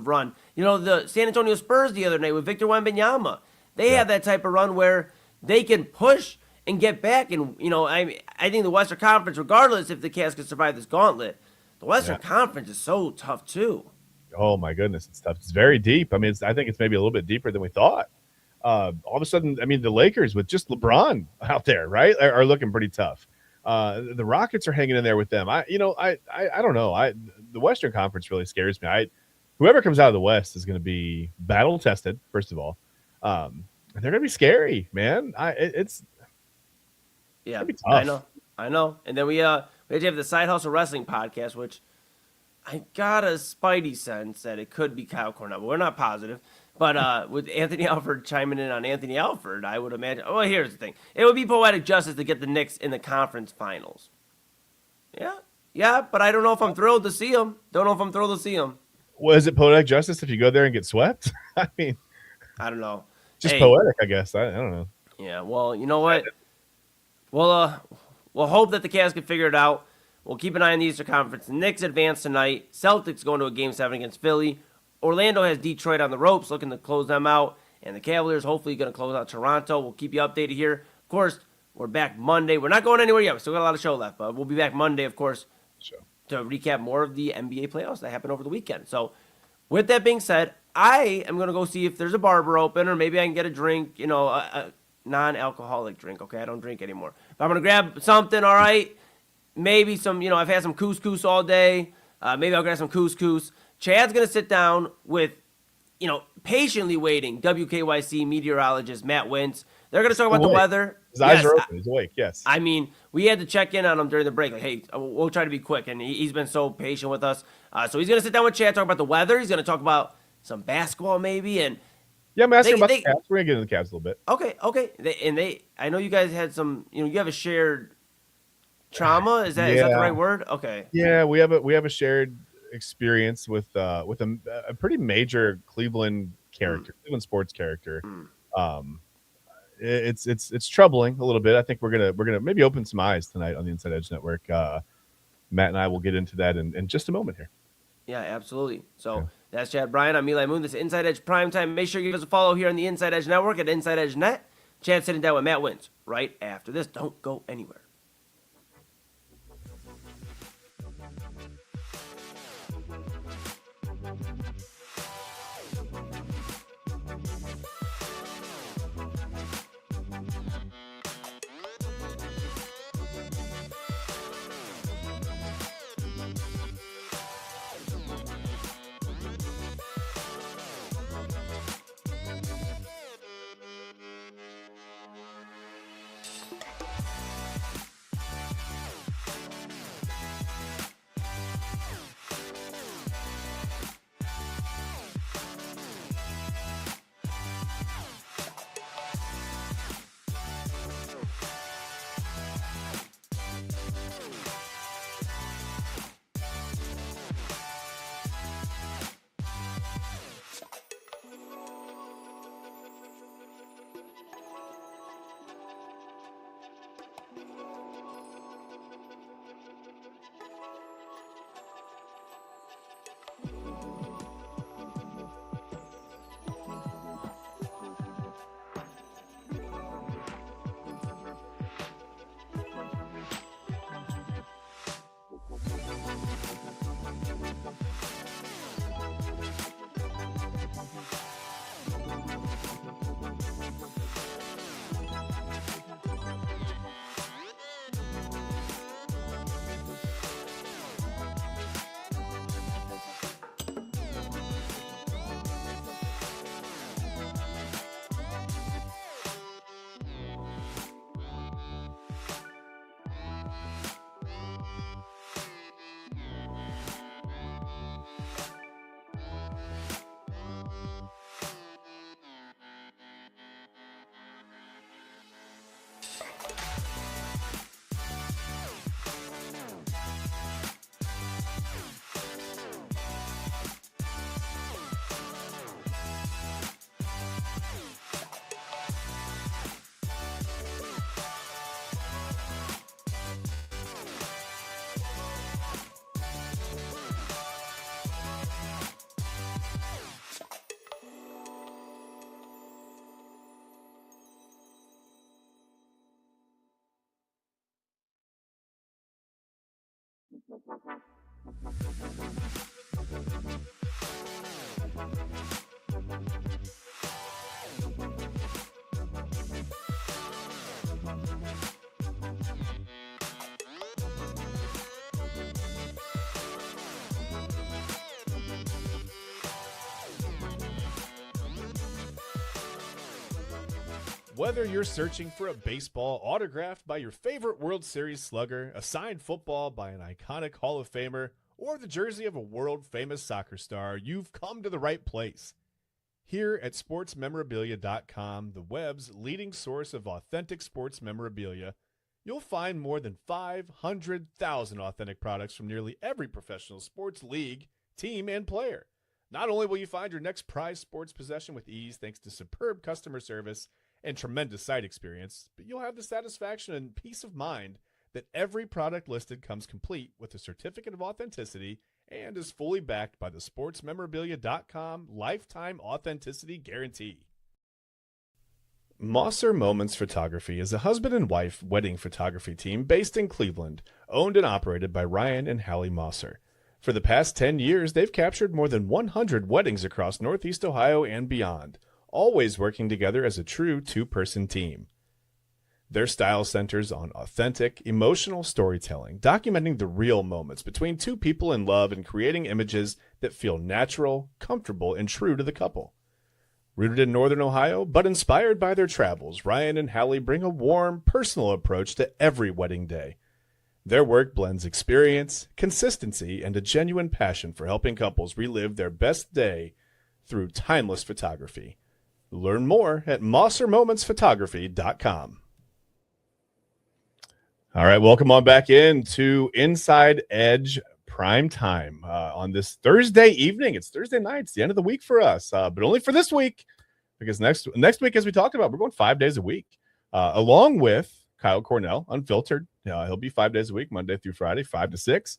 run. The San Antonio Spurs the other night with Victor Wembanyama, they have that type of run where they can push and get back. And, I think the Western Conference, regardless if the Cavs can survive this gauntlet, the Western Conference is so tough too. Oh, my goodness. It's tough. It's very deep. I mean, I think it's maybe a little bit deeper than we thought. All of a sudden, I mean, the Lakers with just LeBron out there, right, are looking pretty tough. The Rockets are hanging in there with them. I don't know. The Western Conference really scares me. Whoever comes out of the West is going to be battle tested, first of all. And they're going to be scary, man. It's yeah, be tough. I know. And then we have the Side Hustle Wrestling podcast, which I got a spidey sense that it could be Kyle Cornell, but we're not positive. But with Anthony Alford chiming in on Anthony Alford, I would imagine. Oh, here's the thing: it would be poetic justice to get the Knicks in the conference finals. Yeah, but I don't know if I'm thrilled to see them. Was it poetic justice if you go there and get swept? I mean, I don't know. Just poetic, I guess. I don't know. Yeah, well, you know what? We'll hope that the Cavs can figure it out. We'll keep an eye on the Eastern Conference. The Knicks advance tonight. Celtics going to a Game 7 against Philly. Orlando has Detroit on the ropes, looking to close them out. And the Cavaliers hopefully going to close out Toronto. We'll keep you updated here. Of course, we're back Monday. We're not going anywhere yet. We still got a lot of show left. But we'll be back Monday, of course, to recap more of the NBA playoffs that happened over the weekend. So with that being said, I am going to go see if there's a barber open or maybe I can get a drink, a non-alcoholic drink. Okay, I don't drink anymore. If I'm going to grab something, all right, maybe some, I've had some couscous all day. Maybe I'll grab some couscous. Chad's going to sit down with, patiently waiting WKYC meteorologist Matt Wintz. They're going to talk about the weather. His eyes are open. He's awake, yes. I mean, we had to check in on him during the break. Like, hey, we'll try to be quick. And he's been so patient with us. So he's going to sit down with Chad, talk about the weather. He's going to talk about some basketball maybe. And yeah, I'm asking about the Cavs. We're going to get into the Cavs a little bit. Okay. I know you guys had some, you have a shared trauma. Is that the right word? Okay. Yeah, we have a shared experience with a pretty major Cleveland character, Cleveland sports character. It's troubling a little bit. I think we're gonna maybe open some eyes tonight on the Inside Edge Network. Matt and I will get into that in just a moment here. Yeah, absolutely. So that's Chad Bryan. I'm Eli Moon. This is Inside Edge Primetime. Make sure you give us a follow here on the Inside Edge Network at Inside Edge Net. Chad sitting down with Matt Wintz right after this. Don't go anywhere. Whether you're searching for a baseball autographed by your favorite World Series slugger, a signed football by an iconic Hall of Famer, or the jersey of a world-famous soccer star, you've come to the right place. Here at sportsmemorabilia.com, the web's leading source of authentic sports memorabilia, you'll find more than 500,000 authentic products from nearly every professional sports league, team, and player. Not only will you find your next prized sports possession with ease thanks to superb customer service and tremendous site experience, but you'll have the satisfaction and peace of mind that every product listed comes complete with a certificate of authenticity and is fully backed by the sportsmemorabilia.com lifetime authenticity guarantee. Mosser Moments Photography is a husband and wife wedding photography team based in Cleveland, owned and operated by Ryan and Hallie Mosser. For the past 10 years, they've captured more than 100 weddings across Northeast Ohio and beyond, always working together as a true two-person team. Their style centers on authentic, emotional storytelling, documenting the real moments between two people in love and creating images that feel natural, comfortable, and true to the couple. Rooted in Northern Ohio, but inspired by their travels, Ryan and Hallie bring a warm, personal approach to every wedding day. Their work blends experience, consistency, and a genuine passion for helping couples relive their best day through timeless photography. Learn more at mossermomentsphotography.com. All right, welcome on back in to Inside Edge Primetime on this Thursday evening. It's Thursday night. It's the end of the week for us, but only for this week, because next week, as we talked about, we're going 5 days a week, along with Kyle Cornell, Unfiltered. He'll be 5 days a week, Monday through Friday, 5 to 6.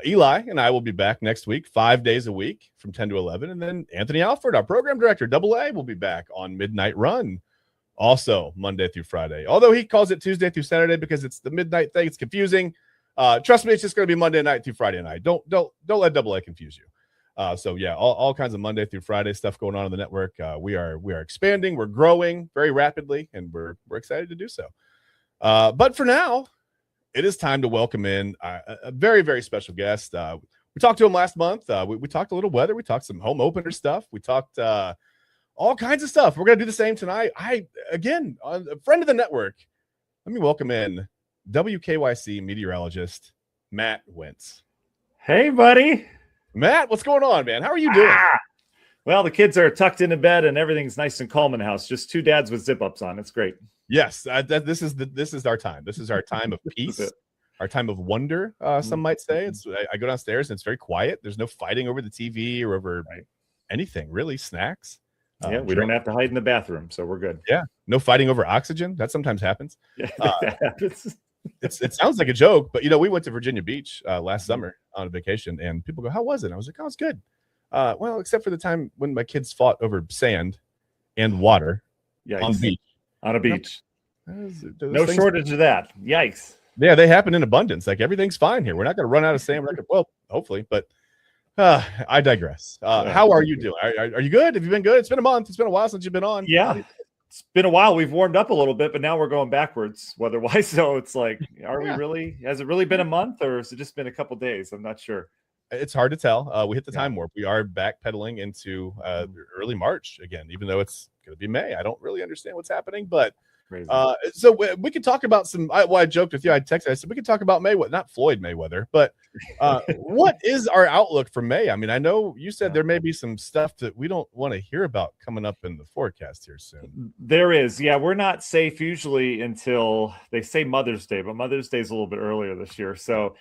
Eli and I will be back next week, 5 days a week from 10 to 11. And then Anthony Alford, our program director, AA, will be back on Midnight Run, also Monday through Friday. Although he calls it Tuesday through Saturday because it's the midnight thing. It's confusing. Trust me, it's just going to be Monday night through Friday night. Don't let AA confuse you. So yeah, all kinds of Monday through Friday stuff going on the network. We are expanding. We're growing very rapidly, and we're excited to do so. But for now, it is time to welcome in a very, very special guest. We talked to him last month. We talked a little weather. We talked some home opener stuff. We talked all kinds of stuff. We're going to do the same tonight. A friend of the network. Let me welcome in WKYC meteorologist Matt Wintz. Hey, buddy. Matt, what's going on, man? How are you doing? Well, the kids are tucked into bed and everything's nice and calm in the house. Just two dads with zip-ups on. It's great. Yes, this is our time. This is our time of peace, our time of wonder. Some might say. I go downstairs and it's very quiet. There's no fighting over the TV or over anything really. Snacks. We don't have to hide in the bathroom, so we're good. Yeah, no fighting over oxygen. That sometimes happens. That happens. It sounds like a joke, but we went to Virginia Beach last summer on a vacation, and people go, "How was it?" I was like, "Oh, it's good." Well, except for the time when my kids fought over sand and water on the beach. On a beach. No shortage of that. Yikes. Yeah, they happen in abundance. Like, everything's fine here. We're not going to run out of sand. Well, hopefully, but I digress. How are you doing? Are you good? Have you been good? It's been a month. It's been a while since you've been on. Yeah, it's been a while. We've warmed up a little bit, but now we're going backwards weather-wise. So it's like, are we really? Has it really been a month, or has it just been a couple days? I'm not sure. It's hard to tell. We hit the time warp. We are backpedaling into early March again, even though it's going to be May. I don't really understand what's happening, but so we could talk about some. I joked with you. I texted. I said we could talk about Mayweather, not Floyd Mayweather, but what is our outlook for May? I mean, I know you said there may be some stuff that we don't want to hear about coming up in the forecast here soon. There is. Yeah, we're not safe usually until they say Mother's Day, but Mother's Day is a little bit earlier this year. So.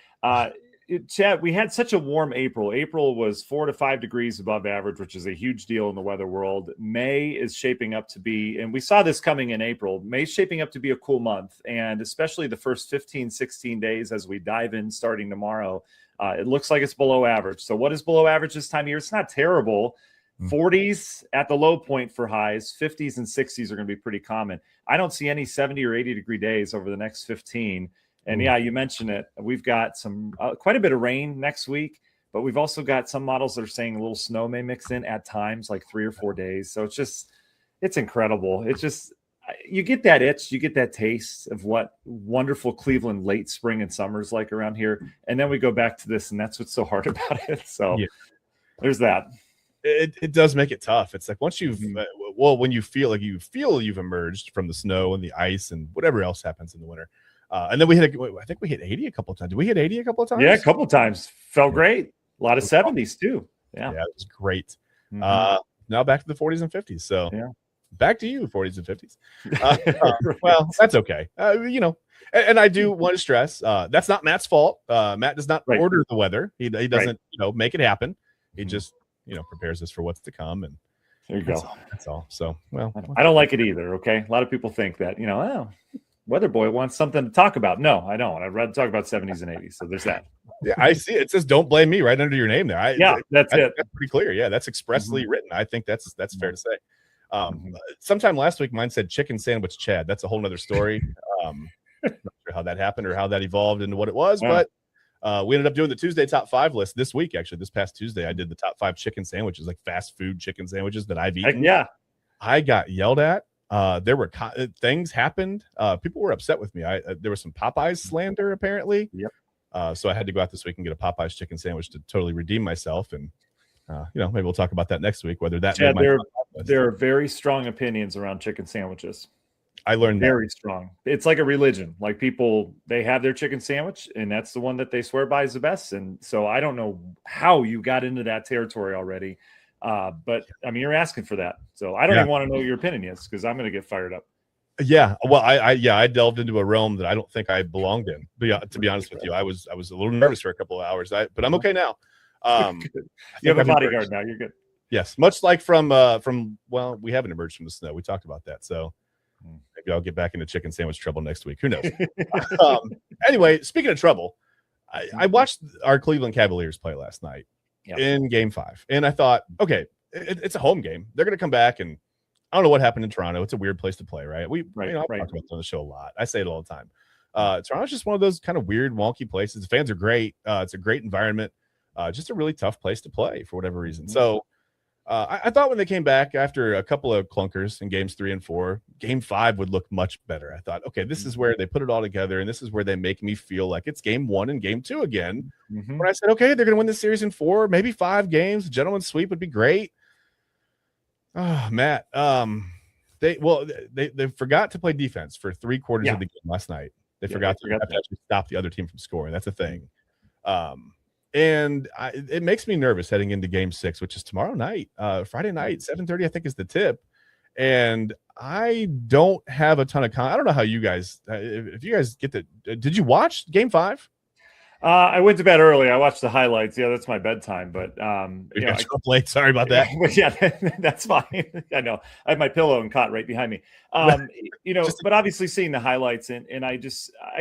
Chad, we had such a warm April. April was 4 to 5 degrees above average, which is a huge deal in the weather world. May is shaping up to be, and we saw this coming in April, May's shaping up to be a cool month. And especially the first 15, 16 days as we dive in starting tomorrow, it looks like it's below average. So what is below average this time of year? It's not terrible. 40s at the low point for highs, 50s and 60s are going to be pretty common. I don't see any 70 or 80 degree days over the next 15. And yeah, you mentioned it. We've got some quite a bit of rain next week, but we've also got some models that are saying a little snow may mix in at times, like 3 or 4 days. So it's incredible. It's just, you get that itch, you get that taste of what wonderful Cleveland late spring and summer is like around here. And then we go back to this, and that's what's so hard about it. So there's that. It does make it tough. It's like once you've, when you feel you've emerged from the snow and the ice and whatever else happens in the winter. And then I think we hit 80 a couple of times. Did we hit 80 a couple of times? Yeah, a couple of times. Felt great. A lot of 70s too. Yeah, it was great. Now back to the 40s and 50s. So back to you, 40s and 50s. Well, that's okay. And I do want to stress that's not Matt's fault. Matt does not order the weather. He doesn't make it happen. He just prepares us for what's to come. And there you go. That's all. So well, I don't like it either. Okay, a lot of people think that Weather Boy wants something to talk about. No, I don't. I'd rather talk about 70s and 80s. So there's that. Yeah, I see it. It says "Don't blame me" right under your name there. That's it. That's pretty clear. Yeah, that's expressly written. I think that's fair to say. Sometime last week, mine said "chicken sandwich Chad." That's a whole nother story. Not sure how that happened or how that evolved into what it was, but we ended up doing the Tuesday top 5 list this week. Actually, this past Tuesday, I did the top 5 chicken sandwiches, like fast food chicken sandwiches that I've eaten. Yeah, I got yelled at. There were things happened. People were upset with me. There was some Popeyes slander apparently. Yep. So I had to go out this week and get a Popeyes chicken sandwich to totally redeem myself. And maybe we'll talk about that next week. Whether that there are very strong opinions around chicken sandwiches. I learned very strong. It's like a religion. Like people, they have their chicken sandwich, and that's the one that they swear by is the best. And so I don't know how you got into that territory already. But I mean, you're asking for that. So I don't even want to know what your opinion is, because I'm going to get fired up. Yeah. Well, I delved into a realm that I don't think I belonged in. But to be honest with you, I was a little nervous for a couple of hours, but I'm okay now. You have a bodyguard now. You're good. Yes. Much like from we haven't emerged from the snow. We talked about that. So maybe I'll get back into chicken sandwich trouble next week. Who knows? Anyway, speaking of trouble, I watched our Cleveland Cavaliers play last night in Game 5, and I thought, okay, it's a home game. They're going to come back, and I don't know what happened in Toronto. It's a weird place to play, right? I've talked about it on the show a lot. I say it all the time. Toronto's just one of those kind of weird, wonky places. The fans are great. It's a great environment. Just a really tough place to play for whatever reason. So I thought when they came back after a couple of clunkers in games 3 and 4, Game 5 would look much better. I thought, okay, this is where they put it all together, and this is where they make me feel like it's Game 1 and Game 2 again. When I said, okay, they're going to win this series in 4, maybe 5 games. The gentleman's sweep would be great. Oh, Matt, they forgot to play defense for 3 quarters of the game last night. They forgot to actually stop the other team from scoring. That's a thing. And it makes me nervous heading into Game 6, which is tomorrow night, Friday night, 7:30, I think is the tip. And I don't have a ton of I don't know how you guys, if you guys get did you watch Game 5? I went to bed early. I watched the highlights. Yeah, that's my bedtime. But you're up late. Sorry about that. That's fine. I know. I have my pillow and cot right behind me. But obviously seeing the highlights and I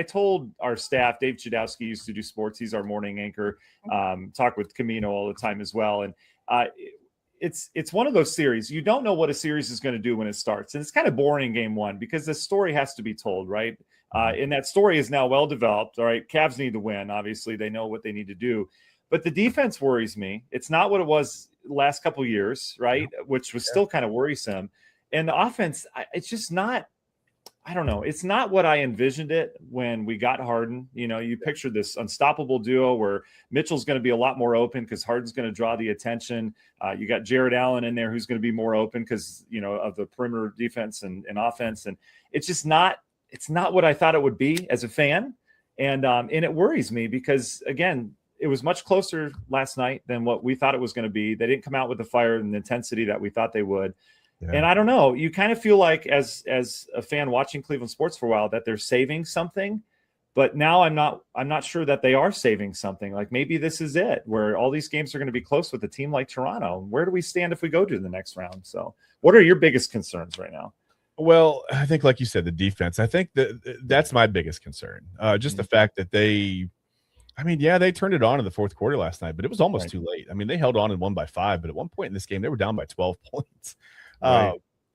told our staff, Dave Chudowski used to do sports. He's our morning anchor. Talk with Camino all the time as well. And it's one of those series. You don't know what a series is going to do when it starts. And it's kind of boring in Game 1 because the story has to be told, right? And that story is now well developed. All right, Cavs need to win. Obviously, they know what they need to do. But the defense worries me. It's not what it was last couple of years, right? Which was still kind of worrisome. And the offense, it's just not. I don't know. It's not what I envisioned it when we got Harden. You pictured this unstoppable duo where Mitchell's going to be a lot more open because Harden's going to draw the attention. You got Jared Allen in there who's going to be more open because of the perimeter defense and offense. And it's just not. It's not what I thought it would be as a fan. And it worries me because, again, it was much closer last night than what we thought it was going to be. They didn't come out with the fire and the intensity that we thought they would. Yeah. And I don't know. You kind of feel like as a fan watching Cleveland sports for a while that they're saving something. But now I'm not sure that they are saving something. Like maybe this is it, where all these games are going to be close with a team like Toronto. Where do we stand if we go to the next round? So what are your biggest concerns right now? Well, I think, like you said, the defense. I think that's my biggest concern. Just the fact that they turned it on in the fourth quarter last night, but it was almost too late. I mean, they held on and won by 5, but at one point in this game, they were down by 12 points.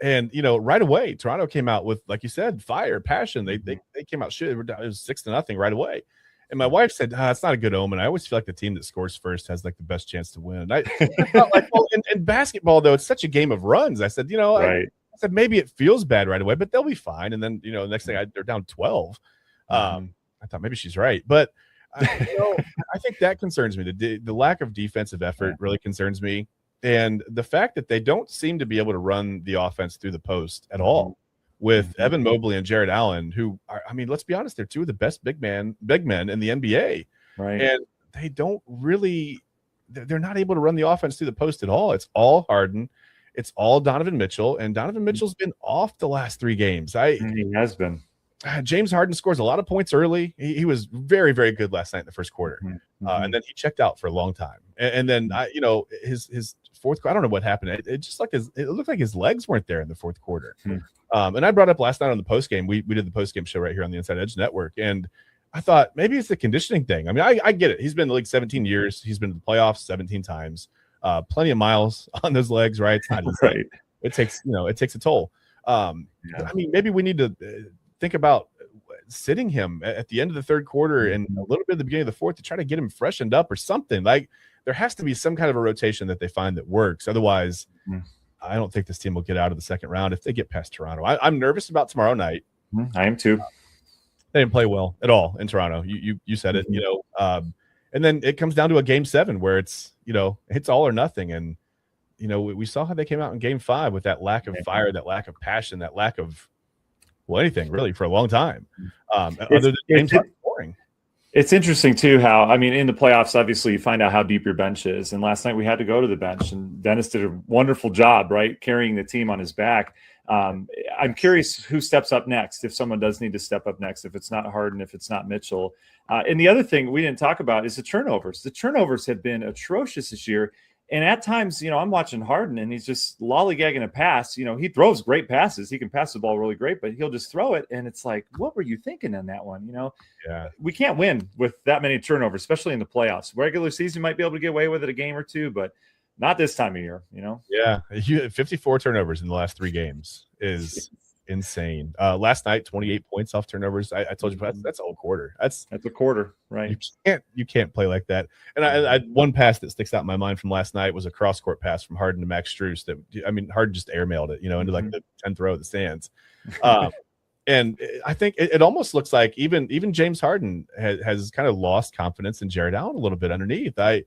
And, right away, Toronto came out with, like you said, fire, passion. They came out shit. It was 6-0 right away. And my wife said, "It's not a good omen. I always feel like the team that scores first has like the best chance to win." And I felt like, well, in basketball, though, it's such a game of runs. I said, right. I said, maybe it feels bad right away, but they'll be fine. And then, the next thing they're down 12. I thought maybe she's right. But, I think that concerns me. The lack of defensive effort really concerns me. And the fact that they don't seem to be able to run the offense through the post at all with Evan Mobley and Jared Allen, who are, let's be honest, they're two of the best big men in the NBA. Right. And they don't really – they're not able to run the offense through the post at all. It's all Harden. It's all Donovan Mitchell. And Donovan Mitchell's been off the last 3 games. He has been. James Harden scores a lot of points early. He was very, very good last night in the first quarter. And then he checked out for a long time. And then, his fourth quarter, I don't know what happened. It just it looked like his legs weren't there in the fourth quarter. And I brought up last night on the postgame. We did the postgame show right here on the Inside Edge Network. And I thought maybe it's the conditioning thing. I get it. He's been in the league 17 years. He's been to the playoffs 17 times. Plenty of miles on those legs, right? It's not right. It takes a toll. Maybe we need to think about sitting him at the end of the third quarter and a little bit at the beginning of the fourth to try to get him freshened up or something. Like, there has to be some kind of a rotation that they find that works. Otherwise, I don't think this team will get out of the second round if they get past Toronto. I'm nervous about tomorrow night. I am too. They didn't play well at all in Toronto. You said it, and then it comes down to a game 7 where it's all or nothing. And, we saw how they came out in game 5 with that lack of fire, that lack of passion, that lack of, anything really for a long time. Other than games boring. It's interesting too how, in the playoffs, obviously you find out how deep your bench is. And last night we had to go to the bench, and Dennis did a wonderful job, right, carrying the team on his back. I'm curious who steps up next, if someone does need to step up next, if it's not Harden, if it's not Mitchell. And the other thing we didn't talk about is the turnovers. The turnovers have been atrocious this year. And at times, I'm watching Harden and he's just lollygagging a pass. He throws great passes. He can pass the ball really great, but he'll just throw it. And it's like, what were you thinking on that one? Yeah, we can't win with that many turnovers, especially in the playoffs. Regular season, you might be able to get away with it a game or two, but not this time of year, Yeah. 54 turnovers in the last 3 games is insane. Last night, 28 points off turnovers. I told you that's a whole quarter. That's a quarter, right? You can't play like that. And I one pass that sticks out in my mind from last night was a cross court pass from Harden to Max Strus. Harden just airmailed it, into like the 10th row of the stands. And I think it almost looks like even James Harden has kind of lost confidence in Jared Allen a little bit underneath. That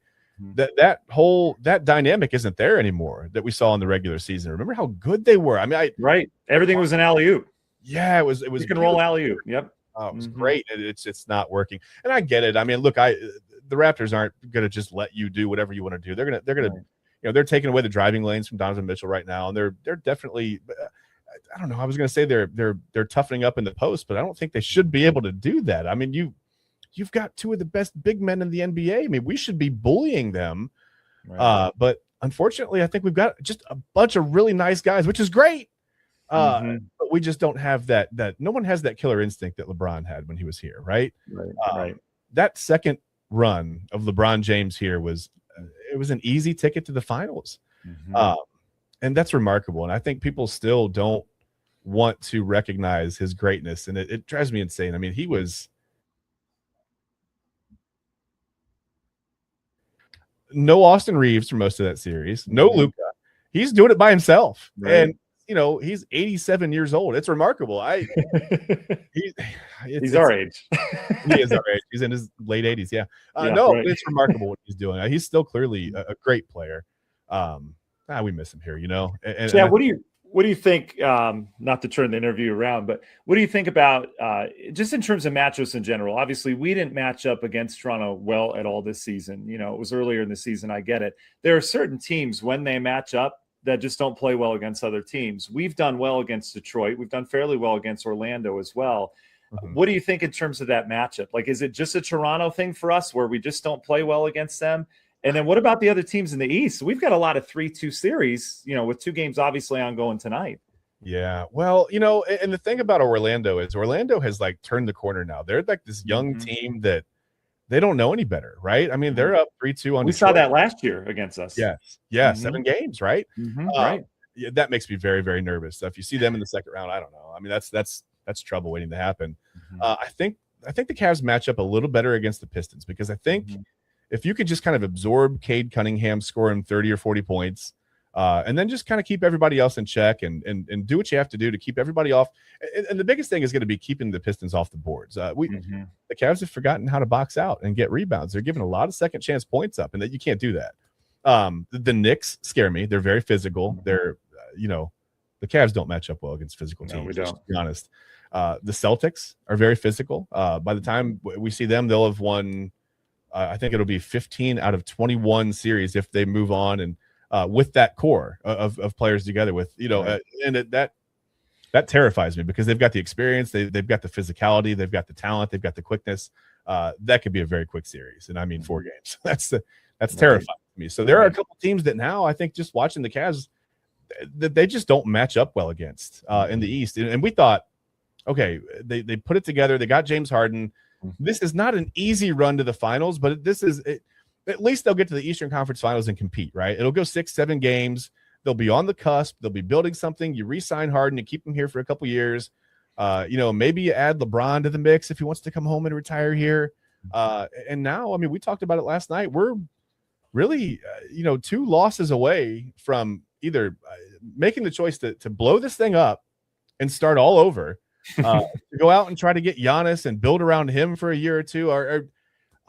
dynamic isn't there anymore that we saw in the regular season. Remember how good they were? Right. Everything was an alley-oop. Yeah, it was. You can roll alley-oop. Yep. Oh, it was great. It's not working, and I get it. Look, the Raptors aren't going to just let you do whatever you want to do. They're gonna, they're taking away the driving lanes from Donovan Mitchell right now, and they're definitely. I don't know. I was going to say they're toughening up in the post, but I don't think they should be able to do that. You've got 2 of the best big men in the NBA. We should be bullying them. Right. But unfortunately, I think we've got just a bunch of really nice guys, which is great. But we just don't have that no one has that killer instinct that LeBron had when he was here, right? Right. That second run of LeBron James here was an easy ticket to the finals. And that's remarkable. And I think people still don't want to recognize his greatness. And it drives me insane. He was no Austin Reeves for most of that series. No Luka. He's doing it by himself. Right. And, he's 87 years old. It's remarkable. He's our age. He is our age. He's in his late 80s. Yeah. Right. It's remarkable what he's doing. He's still clearly a great player. We miss him here, And what do you think, not to turn the interview around, but what do you think about just in terms of matchups in general? Obviously, we didn't match up against Toronto well at all this season. It was earlier in the season. I get it. There are certain teams when they match up that just don't play well against other teams. We've done well against Detroit. We've done fairly well against Orlando as well. What do you think in terms of that matchup? Like, is it just a Toronto thing for us where we just don't play well against them? And then what about the other teams in the East? We've got a lot of 3-2 series, with 2 games obviously ongoing tonight. Yeah. Well, and the thing about Orlando is Orlando has turned the corner now. They're like this young team that they don't know any better, right? They're up 3-2 on. We saw that last year against us. Yes. Yeah. 7 games, right? Right. yeah, that makes me very, very nervous. So if you see them in the second round, I don't know. I mean, that's trouble waiting to happen. I think the Cavs match up a little better against the Pistons because I think if you could just kind of absorb Cade Cunningham scoring 30 or 40 points, and then just kind of keep everybody else in check and do what you have to do to keep everybody off. And the biggest thing is going to be keeping the Pistons off the boards. The Cavs have forgotten how to box out and get rebounds. They're giving a lot of second chance points up, and that you can't do that. The Knicks scare me. They're very physical. They're, the Cavs don't match up well against physical teams. No, we don't. To be honest. The Celtics are very physical. By the time we see them, they'll have won. I think it'll be 15 out of 21 series if they move on and with that core of players together with, and that terrifies me because they've got the experience, they've got the physicality, they've got the talent, they've got the quickness. That could be a very quick series. And I mean, 4 games. That's terrifying to me. So there are a couple teams that now I think just watching the Cavs that they just don't match up well against in the East. And we thought, okay, they put it together. They got James Harden. This is not an easy run to the finals, but this is at least they'll get to the Eastern Conference Finals and compete, right? It'll go 6-7 games. They'll be on the cusp. They'll be building something. You re-sign Harden, you keep him here for a couple years. Maybe you add LeBron to the mix if he wants to come home and retire here. And now, I mean, we talked about it last night. We're really, 2 losses away from either making the choice to blow this thing up and start all over, to go out and try to get Giannis and build around him for a year or two, or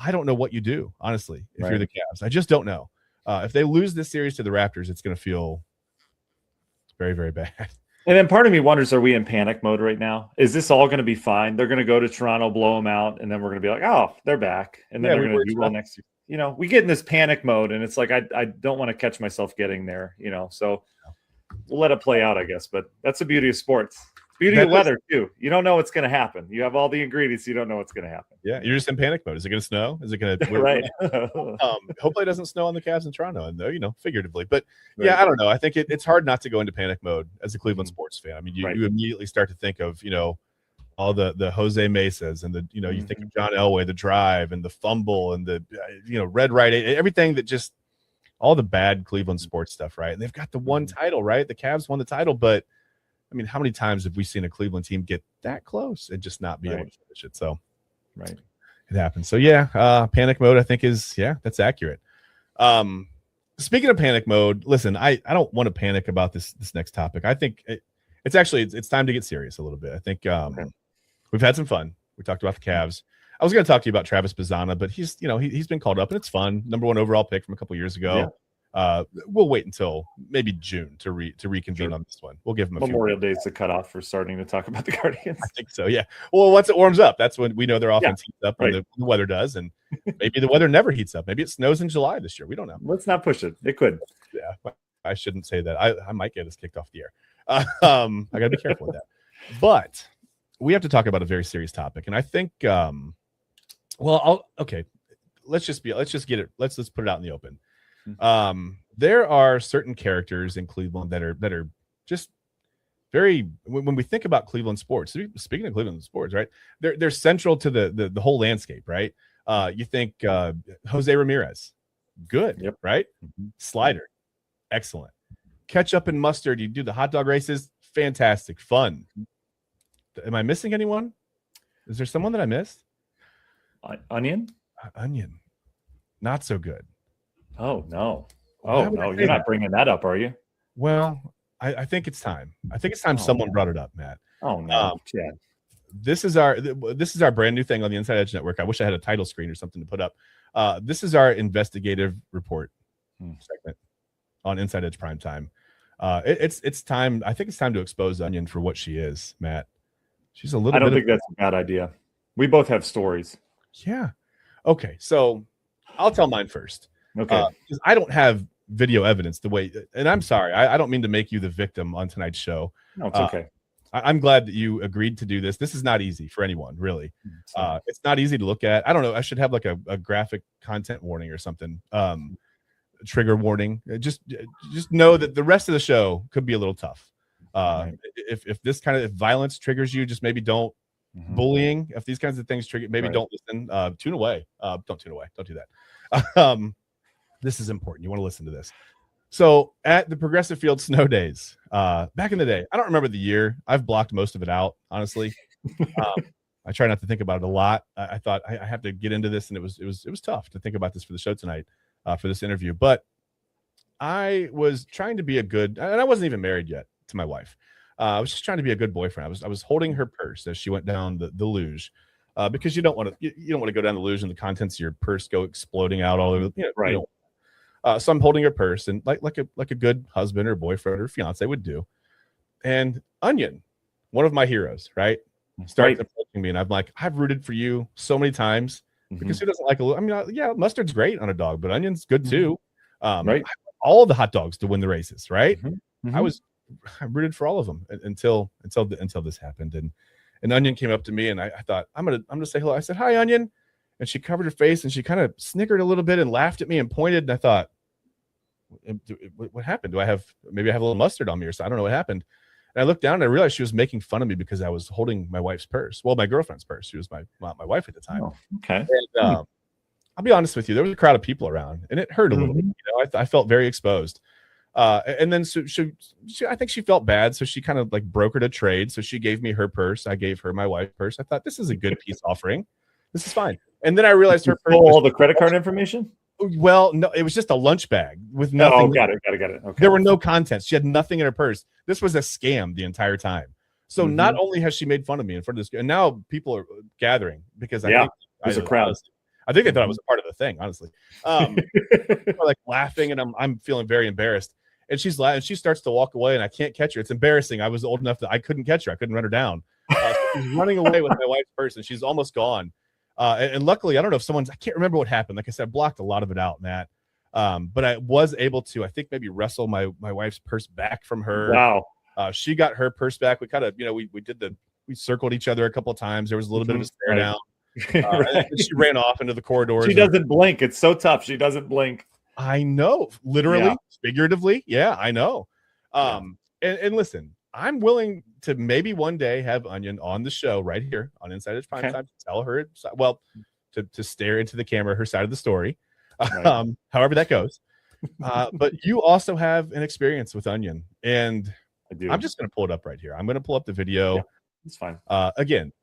I don't know what you do, honestly, if you're the Cavs. I just don't know. If they lose this series to the Raptors, it's going to feel very, very bad. And then part of me wonders, are we in panic mode right now? Is this all going to be fine? They're going to go to Toronto, blow them out, and then we're going to be like, oh, they're back. And then they're going to do well next year. We get in this panic mode, and it's like I don't want to catch myself getting there, so we'll let it play out, I guess. But that's the beauty of sports. Beauty of weather, too. You don't know what's going to happen. You have all the ingredients. You don't know what's going to happen. Yeah, you're just in panic mode. Is it going to snow? Is it going to – right. Hopefully it doesn't snow on the Cavs in Toronto, and figuratively. But, yeah, I don't know. I think it's hard not to go into panic mode as a Cleveland sports fan. I mean, you immediately start to think of, all the Jose Mesas and you think of John Elway, the drive and the fumble and the, red right, everything that just – all the bad Cleveland sports stuff, right? And they've got the one title, right? The Cavs won the title, but – I mean, how many times have we seen a Cleveland team get that close and just not be able to finish it? So, it happens. So, panic mode, I think that's accurate. Speaking of panic mode, listen, I don't want to panic about this next topic. I think it's time to get serious a little bit. I think we've had some fun. We talked about the Cavs. I was going to talk to you about Travis Bazzana, but he's been called up and it's fun. Number 1 overall pick from a couple years ago. Yeah. We'll wait until maybe June to reconvene on this one. We'll give him a Memorial Day is the cutoff for starting to talk about the Guardians. I think so. Yeah. Well, once it warms up, that's when we know their offense heats up when the weather does, and maybe the weather never heats up. Maybe it snows in July this year. We don't know. Let's not push it. It could. Yeah. I shouldn't say that. I might get us kicked off the air. I got to be careful with that. But we have to talk about a very serious topic, and I think. Let's just get it. Let's put it out in the open. There are certain characters in Cleveland that are just very, when we think about Cleveland sports, speaking of Cleveland sports, right? They're central to the whole landscape, right? You think Jose Ramirez, good, right? Slider, excellent. Ketchup and mustard, you do the hot dog races, fantastic, fun. Am I missing anyone? Is there someone that I missed? Onion, not so good. Oh, no. Oh, no. You're not bringing that up, are you? Well, I think it's time. I think it's time someone brought it up, Matt. Oh, no. Chad. This is our brand new thing on the Inside Edge Network. I wish I had a title screen or something to put up. This is our investigative report segment on Inside Edge Primetime. It's time. I think it's time to expose Onion for what she is, Matt. She's a little. I don't think that's a bad idea. We both have stories. Yeah. Okay. So I'll tell mine first. Okay. Because I don't have video evidence the way, and I'm sorry, I don't mean to make you the victim on tonight's show. No, it's okay. I'm glad that you agreed to do this. This is not easy for anyone, really. It's not easy to look at. I don't know. I should have like a graphic content warning or something. Trigger warning. Just know that the rest of the show could be a little tough. If this kind of violence triggers you, just maybe don't. Bullying. If these kinds of things trigger, maybe don't listen. Tune away. Don't tune away. Don't do that. This is important. You want to listen to this. So at the Progressive Field snow days, back in the day, I don't remember the year. I've blocked most of it out, honestly. I try not to think about it a lot. I thought I have to get into this, and it was tough to think about this for the show tonight, for this interview. But I was trying to be a good, and I wasn't even married yet to my wife. I was just trying to be a good boyfriend. I was holding her purse as she went down the luge, because you don't want to go down the luge and the contents of your purse go exploding out all over. Right. So I'm holding her purse, and like a good husband or boyfriend or fiance would do. And Onion, one of my heroes, right, starts approaching me, and I'm like, I've rooted for you so many times, because who doesn't like I mean, yeah, mustard's great on a dog, but Onion's good too. Right. All of the hot dogs to win the races, right? I rooted for all of them until this happened, and Onion came up to me, and I thought I'm gonna say hello. I said, "Hi, Onion." And she covered her face, and she kind of snickered a little bit and laughed at me and pointed. And I thought, what happened? Maybe I have a little mustard on me or something? I don't know what happened. And I looked down and I realized she was making fun of me because I was holding my wife's purse. Well, my girlfriend's purse. She was my wife at the time. Oh, okay. And I'll be honest with you, there was a crowd of people around, and it hurt a little bit. I felt very exposed. And then so she I think she felt bad, so she kind of like brokered a trade. So she gave me her purse. I gave her my wife's purse. I thought, this is a good peace offering. This is fine. And then I realized her purse all the credit card information. Well, no, it was just a lunch bag with nothing. Oh, got it. Okay. There were no contents. She had nothing in her purse. This was a scam the entire time. So not only has she made fun of me in front of this, and now people are gathering because there's a crowd. I think they thought I was a part of the thing, honestly. Like laughing, and I'm feeling very embarrassed. And she's laughing. She starts to walk away, and I can't catch her. It's embarrassing. I was old enough that I couldn't catch her. I couldn't run her down. She's running away with my wife's purse, and she's almost gone. And luckily, I don't know if I can't remember what happened. Like I said, I blocked a lot of it out, Matt. But I was able to, I think, maybe wrestle my wife's purse back from her. Wow. She got her purse back. We kind of, we circled each other a couple of times. There was a little bit of a stare down. And she ran off into the corridors. She doesn't blink. It's so tough. She doesn't blink. I know. Literally, figuratively. Yeah, I know. And listen, I'm willing to maybe one day have Onion on the show right here on InsideEdge Primetime to tell her, to stare into the camera her side of the story, however that goes. But you also have an experience with Onion, and I do. I'm just going to pull it up right here. I'm going to pull up the video. Yeah, it's fine. Again,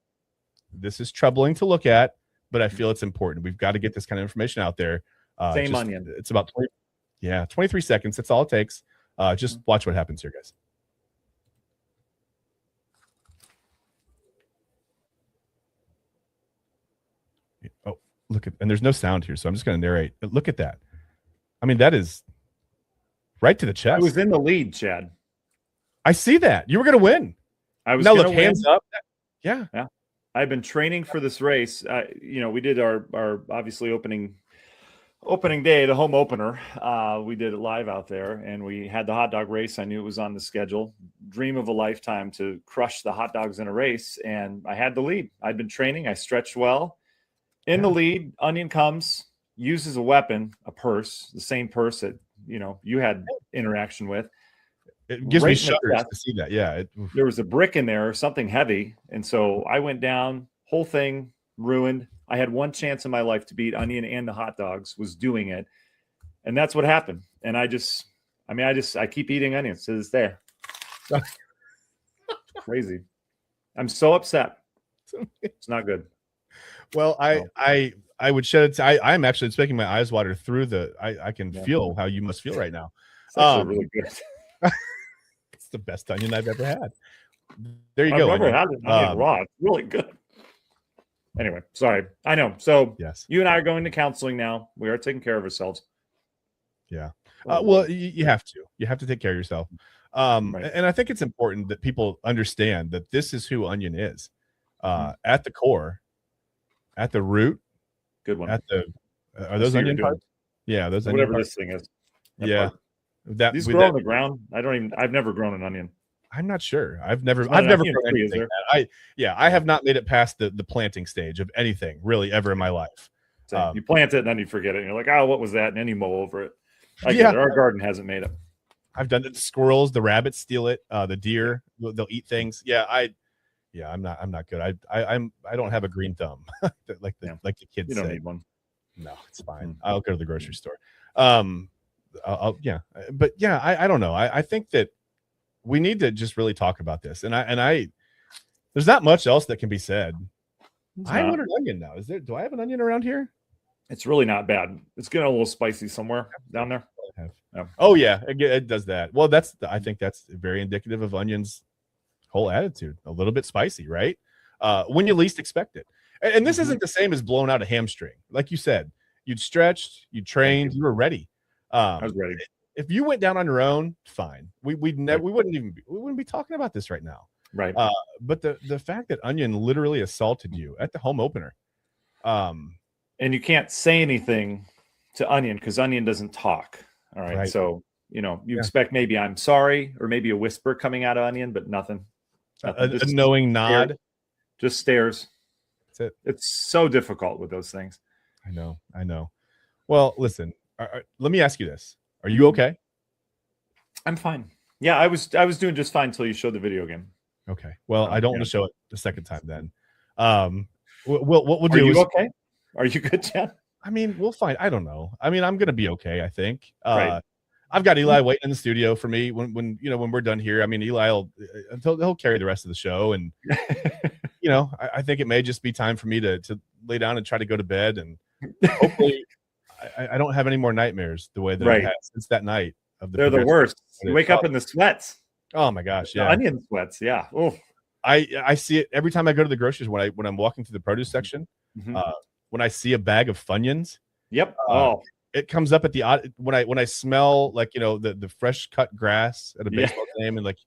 this is troubling to look at, but I feel it's important. We've got to get this kind of information out there. Onion. It's about 23 seconds. That's all it takes. Just watch what happens here, guys. Oh, and there's no sound here, so I'm just going to narrate. But look at that. I mean, that is right to the chest. I was in the lead, Chad. I see that. You were going to win. I was now look, hands up. Yeah. I've been training for this race. We did our obviously opening day, the home opener. We did it live out there, and we had the hot dog race. I knew it was on the schedule. Dream of a lifetime to crush the hot dogs in a race, and I had the lead. I'd been training. I stretched well. In the lead, Onion comes, uses a weapon, a purse, the same purse that you had interaction with. It gives me shudders to see that. Yeah, there was a brick in there, something heavy, and so I went down. Whole thing ruined. I had one chance in my life to beat Onion and the hot dogs. Was doing it, and that's what happened. And I keep eating onions to this day. Crazy. I'm so upset. It's not good. Well, I would shed it. I'm actually it's making my eyes water through I can feel how you must feel right now. It's really good. It's the best onion I've ever had. There you I've go. Never had an onion raw. It's really good. Anyway, sorry. I know. So yes, you and I are going to counseling now. We are taking care of ourselves. Yeah. Well, you have to. You have to take care of yourself. Right. And I think it's important that people understand that this is who Onion is. At the core, at the root. Good one. Are those onion parts? Yeah, those whatever onion this thing is. Yeah. These grow on the ground. I've never grown an onion. I'm not sure. I've never grown anything. I have not made it past the planting stage of anything really ever in my life. You plant it and then you forget it. And you're like, oh, what was that? And then you mow over it. Our garden hasn't made it. I've done it. The squirrels, the rabbits steal it. The deer, they'll eat things. I'm not good. I don't have a green thumb like the kids you don't say. need one. No, it's fine. I'll go to the grocery store. yeah, but yeah, I don't know. I think that we need to just really talk about this, and I there's not much else that can be said. I want an onion now. Do I have an onion around here? It's really not bad. It's getting a little spicy somewhere down there. Oh yeah, it does that. Well, I think that's very indicative of onions' whole attitude. A little bit spicy, right? When you least expect it. And this isn't the same as blowing out a hamstring. Like you said, you'd stretched, you trained, you were ready. I was ready. If you went down on your own, fine. We wouldn't be talking about this right now. Right. But the fact that Onion literally assaulted you at the home opener. And you can't say anything to Onion because Onion doesn't talk. All right. So, you expect maybe I'm sorry or maybe a whisper coming out of Onion, but nothing. A knowing nod. Just stares. That's it. It's so difficult with those things. I know. Well, listen, let me ask you this. Are you okay? I'm fine. Yeah, I was doing just fine until you showed the video game. Okay. Well, I don't want to show it the second time then. What we'll do is okay? Are you good, Chad? I mean, we'll find. I don't know. I mean, I'm gonna be okay, I think. Right. I've got Eli waiting in the studio for me when we're done here. I mean, Eli he'll carry the rest of the show, and I think it may just be time for me to lay down and try to go to bed, and hopefully I don't have any more nightmares the way that I've had since that night of They're the worst. You wake up in the sweats. Oh my gosh, yeah, the onion sweats. Yeah. Oh, I see it every time I go to the groceries when I'm walking through the produce section. When I see a bag of Funyuns, yep. It comes up at the when I smell like the fresh cut grass at a baseball game, and like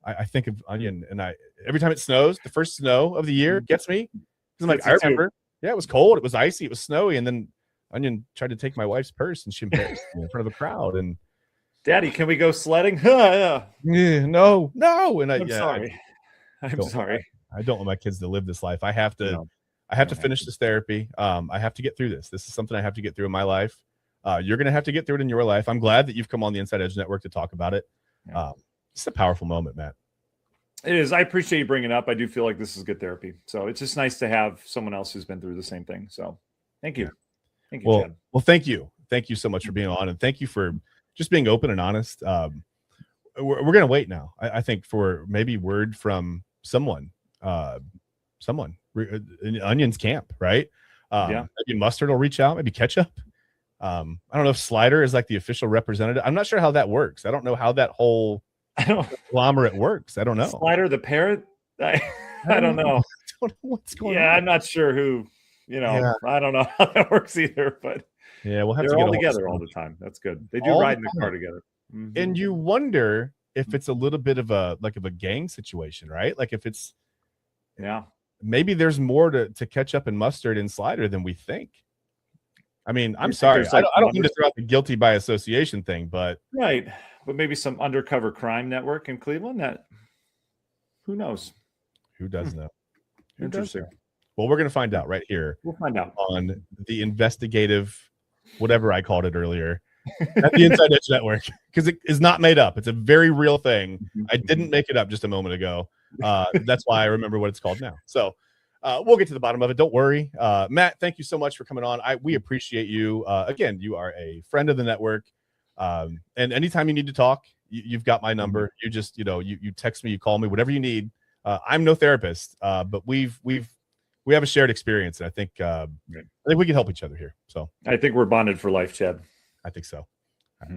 I think of Onion, and every time it snows, the first snow of the year gets me. I'm like, I remember, it was cold, it was icy, it was snowy, and then Onion tried to take my wife's purse, and she embarrassed me in front of a crowd. And Daddy, can we go sledding? Yeah, no, and I'm sorry. I'm sorry. I don't want my kids to live this life. I have to. I have to finish this therapy. I have to get through this. This is something I have to get through in my life. You're going to have to get through it in your life. I'm glad that you've come on the Inside Edge Network to talk about it. It's a powerful moment, Matt. It is. I appreciate you bringing it up. I do feel like this is good therapy. So it's just nice to have someone else who's been through the same thing. So thank you. Thank you, Chad. Well, thank you. Thank you so much for being on, and thank you for just being open and honest. We're going to wait now. I think for maybe word from someone in Onion's camp, right? Maybe Mustard will reach out, maybe Ketchup. I don't know if Slider is like the official representative. I'm not sure how that works. I don't know how that whole conglomerate works. I don't know. Slider the parrot? I don't know. I don't know what's going on. I'm not sure who, I don't know how that works either, but we'll have they're to get all together all the time. That's good. They do ride in the car together. Mm-hmm. And you wonder if it's a little bit of a gang situation, right? Like if it's maybe there's more to Ketchup and Mustard and Slider than we think. I mean, I'm sorry. I don't mean to throw out the guilty by association thing, but right. But maybe some undercover crime network in Cleveland that who knows? Who does know? Interesting. Well, we're going to find out right here. We'll find out on the investigative, whatever I called it earlier, at the Inside Edge Network, because it is not made up. It's a very real thing. I didn't make it up just a moment ago. That's why I remember what it's called now. So we'll get to the bottom of it. Don't worry. Matt, thank you so much for coming on. We appreciate you. Again, you are a friend of the network. And anytime you need to talk, you've got my number. You just, you text me, you call me, whatever you need. I'm no therapist, but we have a shared experience. And I think we can help each other here. So I think we're bonded for life, Chad. I think so.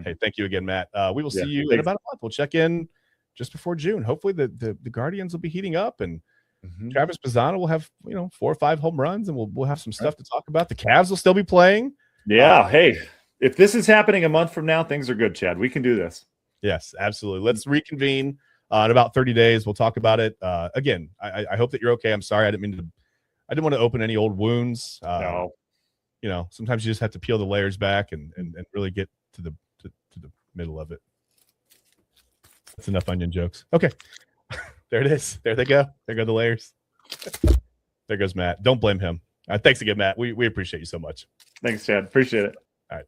Hey, thank you again, Matt. We will see you in about a month. We'll check in just before June. Hopefully the Guardians will be heating up, and Travis Bazzano will have 4 or 5 home runs, and we'll have some stuff to talk about. The Cavs will still be playing. Yeah. Hey, if this is happening a month from now, things are good, Chad. We can do this. Yes, absolutely. Let's reconvene in about 30 days. We'll talk about it. Again, I hope that you're okay. I'm sorry. I didn't want to open any old wounds. No. Sometimes you just have to peel the layers back and really get to the middle of it. That's enough onion jokes. Okay. There it is. There they go. There go the layers. There goes Matt. Don't blame him. Thanks again, Matt. We appreciate you so much. Thanks, Chad. Appreciate it. All right.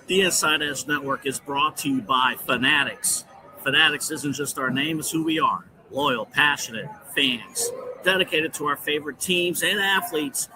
The Inside Edge Network is brought to you by Fanatics. Fanatics isn't just our name, it's who we are. Loyal, passionate fans, dedicated to our favorite teams and athletes,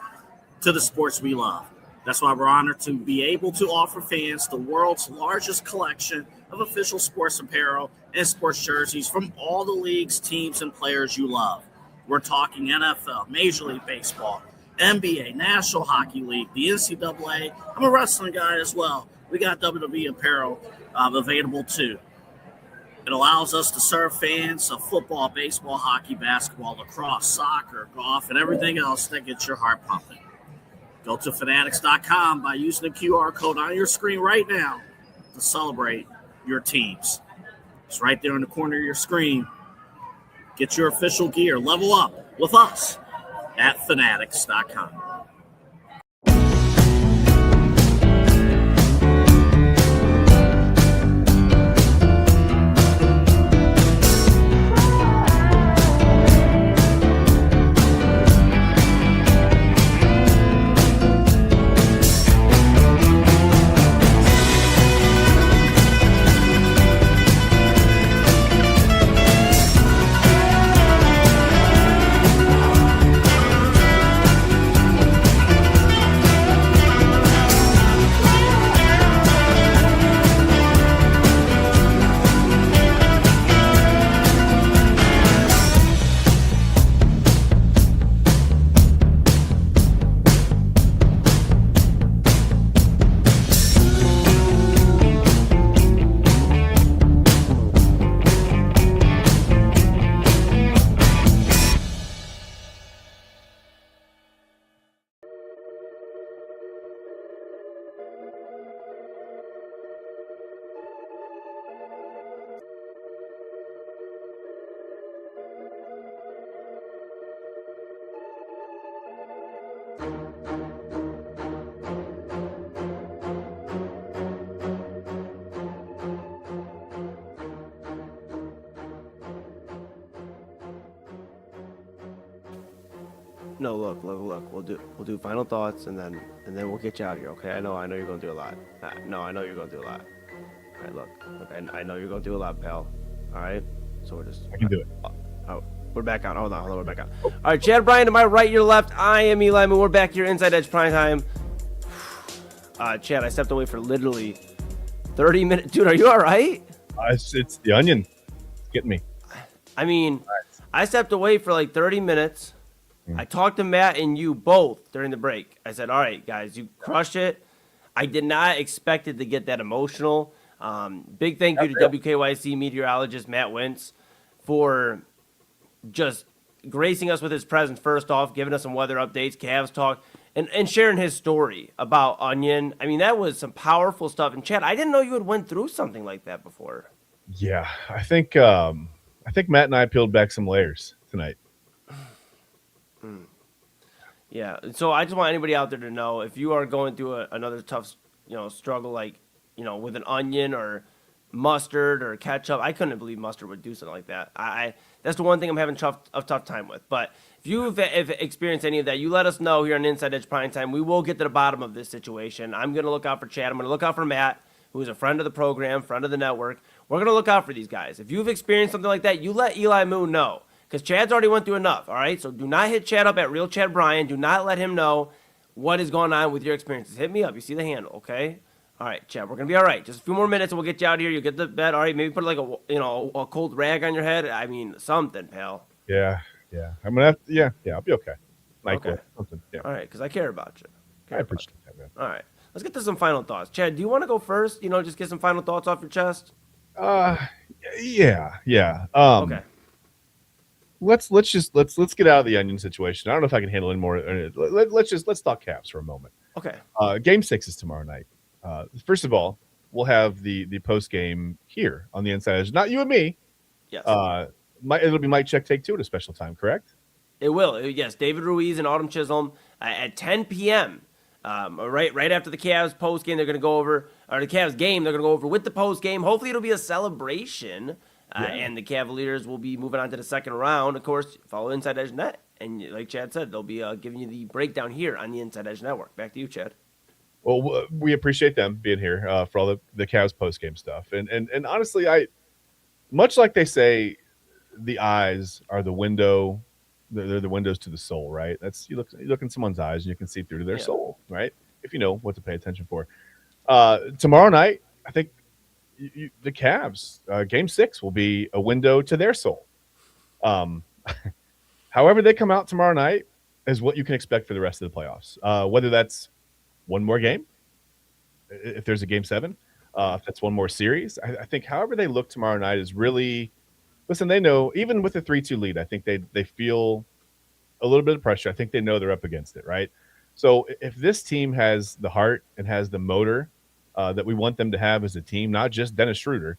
to the sports we love. That's why we're honored to be able to offer fans the world's largest collection of official sports apparel and sports jerseys from all the leagues, teams, and players you love. We're talking NFL, Major League Baseball, NBA, National Hockey League, the NCAA. I'm a wrestling guy as well. We got WWE apparel available too. It allows us to serve fans of football, baseball, hockey, basketball, lacrosse, soccer, golf, and everything else that gets your heart pumping. Go to fanatics.com by using the QR code on your screen right now to celebrate your teams. It's right there in the corner of your screen. Get your official gear. Level up with us at fanatics.com. No, look. We'll do final thoughts and then we'll get you out of here. Okay? I know you're gonna do a lot. No, I know you're gonna do a lot. All right, look. I know you're gonna do a lot, pal. All right. So I can do it. Oh, we're back on. Hold on. We're back on. All right, Chad, Bryan, to my right, your left. I am Eli Moon. We're back here inside Edge Primetime. Chad, I stepped away for literally 30 minutes. Dude, are you all right? It's the onion. It's getting me. I mean, I stepped away for like 30 minutes. I talked to Matt and you both during the break. I said, all right, guys, you crushed it. I did not expect it to get that emotional. Big thank you to WKYC Meteorologist Matt Wintz for just gracing us with his presence first off, giving us some weather updates, Cavs talk, and sharing his story about Onion. I mean, that was some powerful stuff. And Chad, I didn't know you had went through something like that before. Yeah, I think Matt and I peeled back some layers tonight. Yeah, so I just want anybody out there to know if you are going through another tough, struggle like, with an onion or mustard or ketchup. I couldn't believe mustard would do something like that. That's the one thing I'm having a tough time with. But if you've experienced any of that, you let us know here on Inside Edge Primetime. We will get to the bottom of this situation. I'm going to look out for Chad. I'm going to look out for Matt, who is a friend of the program, friend of the network. We're going to look out for these guys. If you've experienced something like that, you let Eli Moon know. Because Chad's already went through enough, all right? So do not hit Chad up at Real Chad Bryan. Do not let him know what is going on with your experiences. Hit me up. You see the handle, okay? All right, Chad, we're going to be all right. Just a few more minutes and we'll get you out of here. You'll get the bed, all right? Maybe put like a cold rag on your head. I mean, something, pal. Yeah. I'm going to have to, yeah, I'll be okay. Okay. Something, yeah. All right, because I care about you. I appreciate that, man. All right. Let's get to some final thoughts. Chad, do you want to go first? Just get some final thoughts off your chest? Yeah. Okay. Let's get out of the onion situation. I don't know if I can handle any more. Let's talk Cavs for a moment. Okay. Game 6 is tomorrow night. First of all, we'll have the post game here on the Inside Edge. Not you and me. Yes. It'll be Mike Check Take Two at a special time, correct? It will. Yes, David Ruiz and Autumn Chisholm at 10 p.m. Right after the Cavs post game, they're going to go over, or the Cavs game, they're going to go over with the post game. Hopefully, it'll be a celebration, and the Cavaliers will be moving on to the second round. Of course, follow Inside Edge Net, and like Chad said, they'll be giving you the breakdown here on the Inside Edge Network. Back to you, Chad. Well, we appreciate them being here for all the Cavs post game stuff, and honestly, much like they say, the eyes are the window. They're the windows to the soul, right? That's you look in someone's eyes and you can see through to their soul, right? If you know what to pay attention for. Tomorrow night, I think the Cavs Game 6 will be a window to their soul. However they come out tomorrow night is what you can expect for the rest of the playoffs. Whether that's one more game, if there's a Game 7, if that's one more series, I think however they look tomorrow night is really. Listen, they know, even with the 3-2 lead, I think they feel a little bit of pressure. I think they know they're up against it, right? So if this team has the heart and has the motor that we want them to have as a team, not just Dennis Schroeder,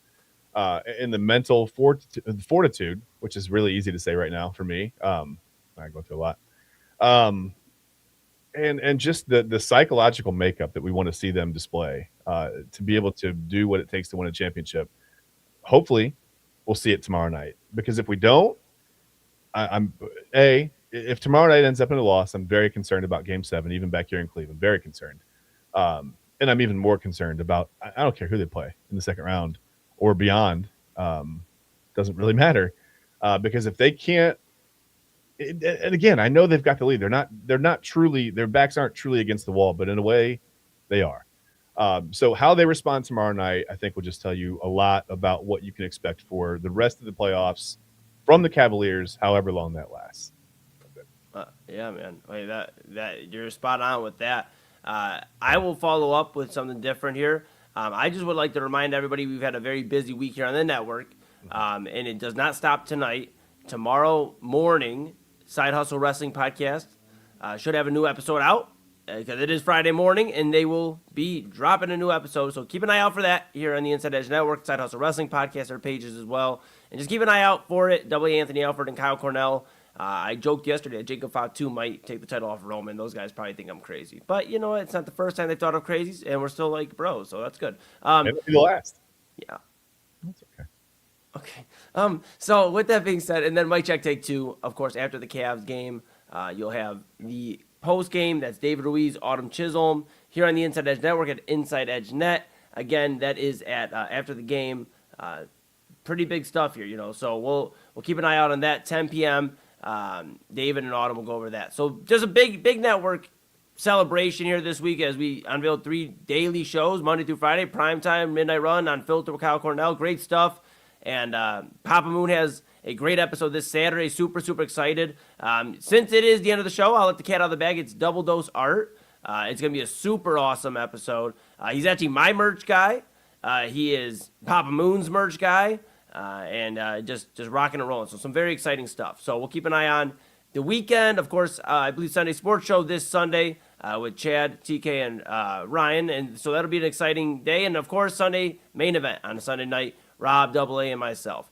and the mental fortitude, which is really easy to say right now for me. I go through a lot. And just the psychological makeup that we want to see them display to be able to do what it takes to win a championship. Hopefully, we'll see it tomorrow night, because if we don't, if tomorrow night ends up in a loss, I'm very concerned about Game 7, even back here in Cleveland. Very concerned, and I'm even more concerned about. I don't care who they play in the second round or beyond. Doesn't really matter, because if they can't, and again, I know they've got the lead. They're not truly. Their backs aren't truly against the wall, but in a way, they are. So how they respond tomorrow night, I think, will just tell you a lot about what you can expect for the rest of the playoffs from the Cavaliers, however long that lasts. Yeah, man. Wait, that you're spot on with that. I will follow up with something different here. I just would like to remind everybody we've had a very busy week here on the network, and it does not stop tonight. Tomorrow morning, Side Hustle Wrestling Podcast should have a new episode out. Because it is Friday morning, and they will be dropping a new episode. So keep an eye out for that here on the Inside Edge Network, Side Hustle Wrestling Podcast, our pages as well. And just keep an eye out for it. W. Anthony Alford and Kyle Cornell. I joked yesterday that Jacob Fatu might take the title off Roman. Those guys probably think I'm crazy. But you know what? It's not the first time they thought I'm crazy, and we're still like bros, so that's good. It'll be the last. Yeah. That's okay. Okay. So with that being said, and then Mike Check Take Two, of course, after the Cavs game, you'll have the post game. That's David Ruiz, Autumn Chisholm here on the Inside Edge Network at Inside Edge Net. Again, that is at after the game. Pretty big stuff here, you know. So we'll keep an eye out on that. 10 p.m. David and Autumn will go over that. So just a big network celebration here this week as we unveiled 3 daily shows, Monday through Friday, primetime, midnight run on Filter with Kyle Cornell. Great stuff. And Papa Moon has a great episode this Saturday. Super excited. Since it is the end of the show, I'll let the cat out of the bag. It's Double Dose Art. It's going to be a super awesome episode. He's actually my merch guy. He is Papa Moon's merch guy. And just rocking and rolling. So some very exciting stuff. So we'll keep an eye on the weekend. Of course, I believe Sunday Sports Show this Sunday with Chad, TK, and Ryan. And so that'll be an exciting day. And, of course, Sunday main event on a Sunday night, Rob, Double A, and myself.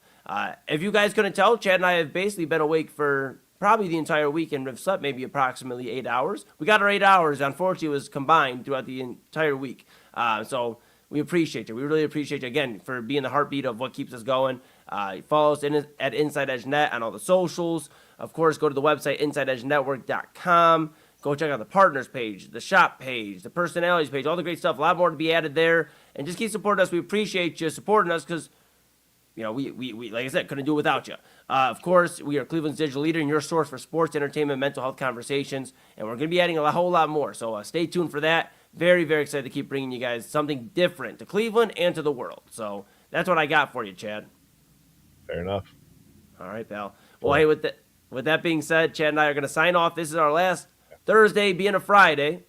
If you guys couldn't tell, Chad and I have basically been awake for probably the entire week and have slept maybe approximately 8 hours. We got our 8 hours. Unfortunately, it was combined throughout the entire week. So we appreciate you. We really appreciate you, again, for being the heartbeat of what keeps us going. Follow us at Inside Edge Net on all the socials. Of course, go to the website, InsideEdgeNetwork.com. Go check out the partners page, the shop page, the personalities page, all the great stuff. A lot more to be added there. And just keep supporting us. We appreciate you supporting us because, you know, we like I said, couldn't do it without you. Of course, we are Cleveland's digital leader and your source for sports, entertainment, mental health conversations. And we're going to be adding a whole lot more. So stay tuned for that. Very excited to keep bringing you guys something different to Cleveland and to the world. So that's what I got for you, Chad. Fair enough. All right, pal. Well, hey, with that being said, Chad and I are going to sign off. This is our last Thursday, being a Friday.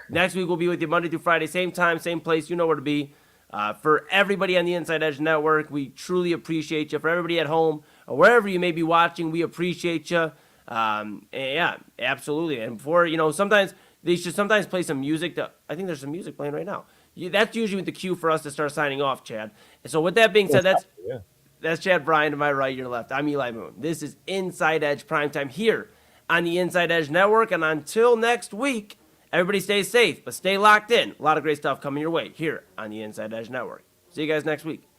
Next week, we'll be with you Monday through Friday, same time, same place. You know where to be. For everybody on the Inside Edge Network, we truly appreciate you. For everybody at home or wherever you may be watching, we appreciate you. Yeah, absolutely. And sometimes they should play some music. I think there's some music playing right now. that's usually the cue for us to start signing off, Chad. And so with that being said, that's Chad Bryan to my right, your left. I'm Eli Moon. This is Inside Edge Primetime here on the Inside Edge Network. And until next week, everybody stay safe, but stay locked in. A lot of great stuff coming your way here on the Inside Edge Network. See you guys next week.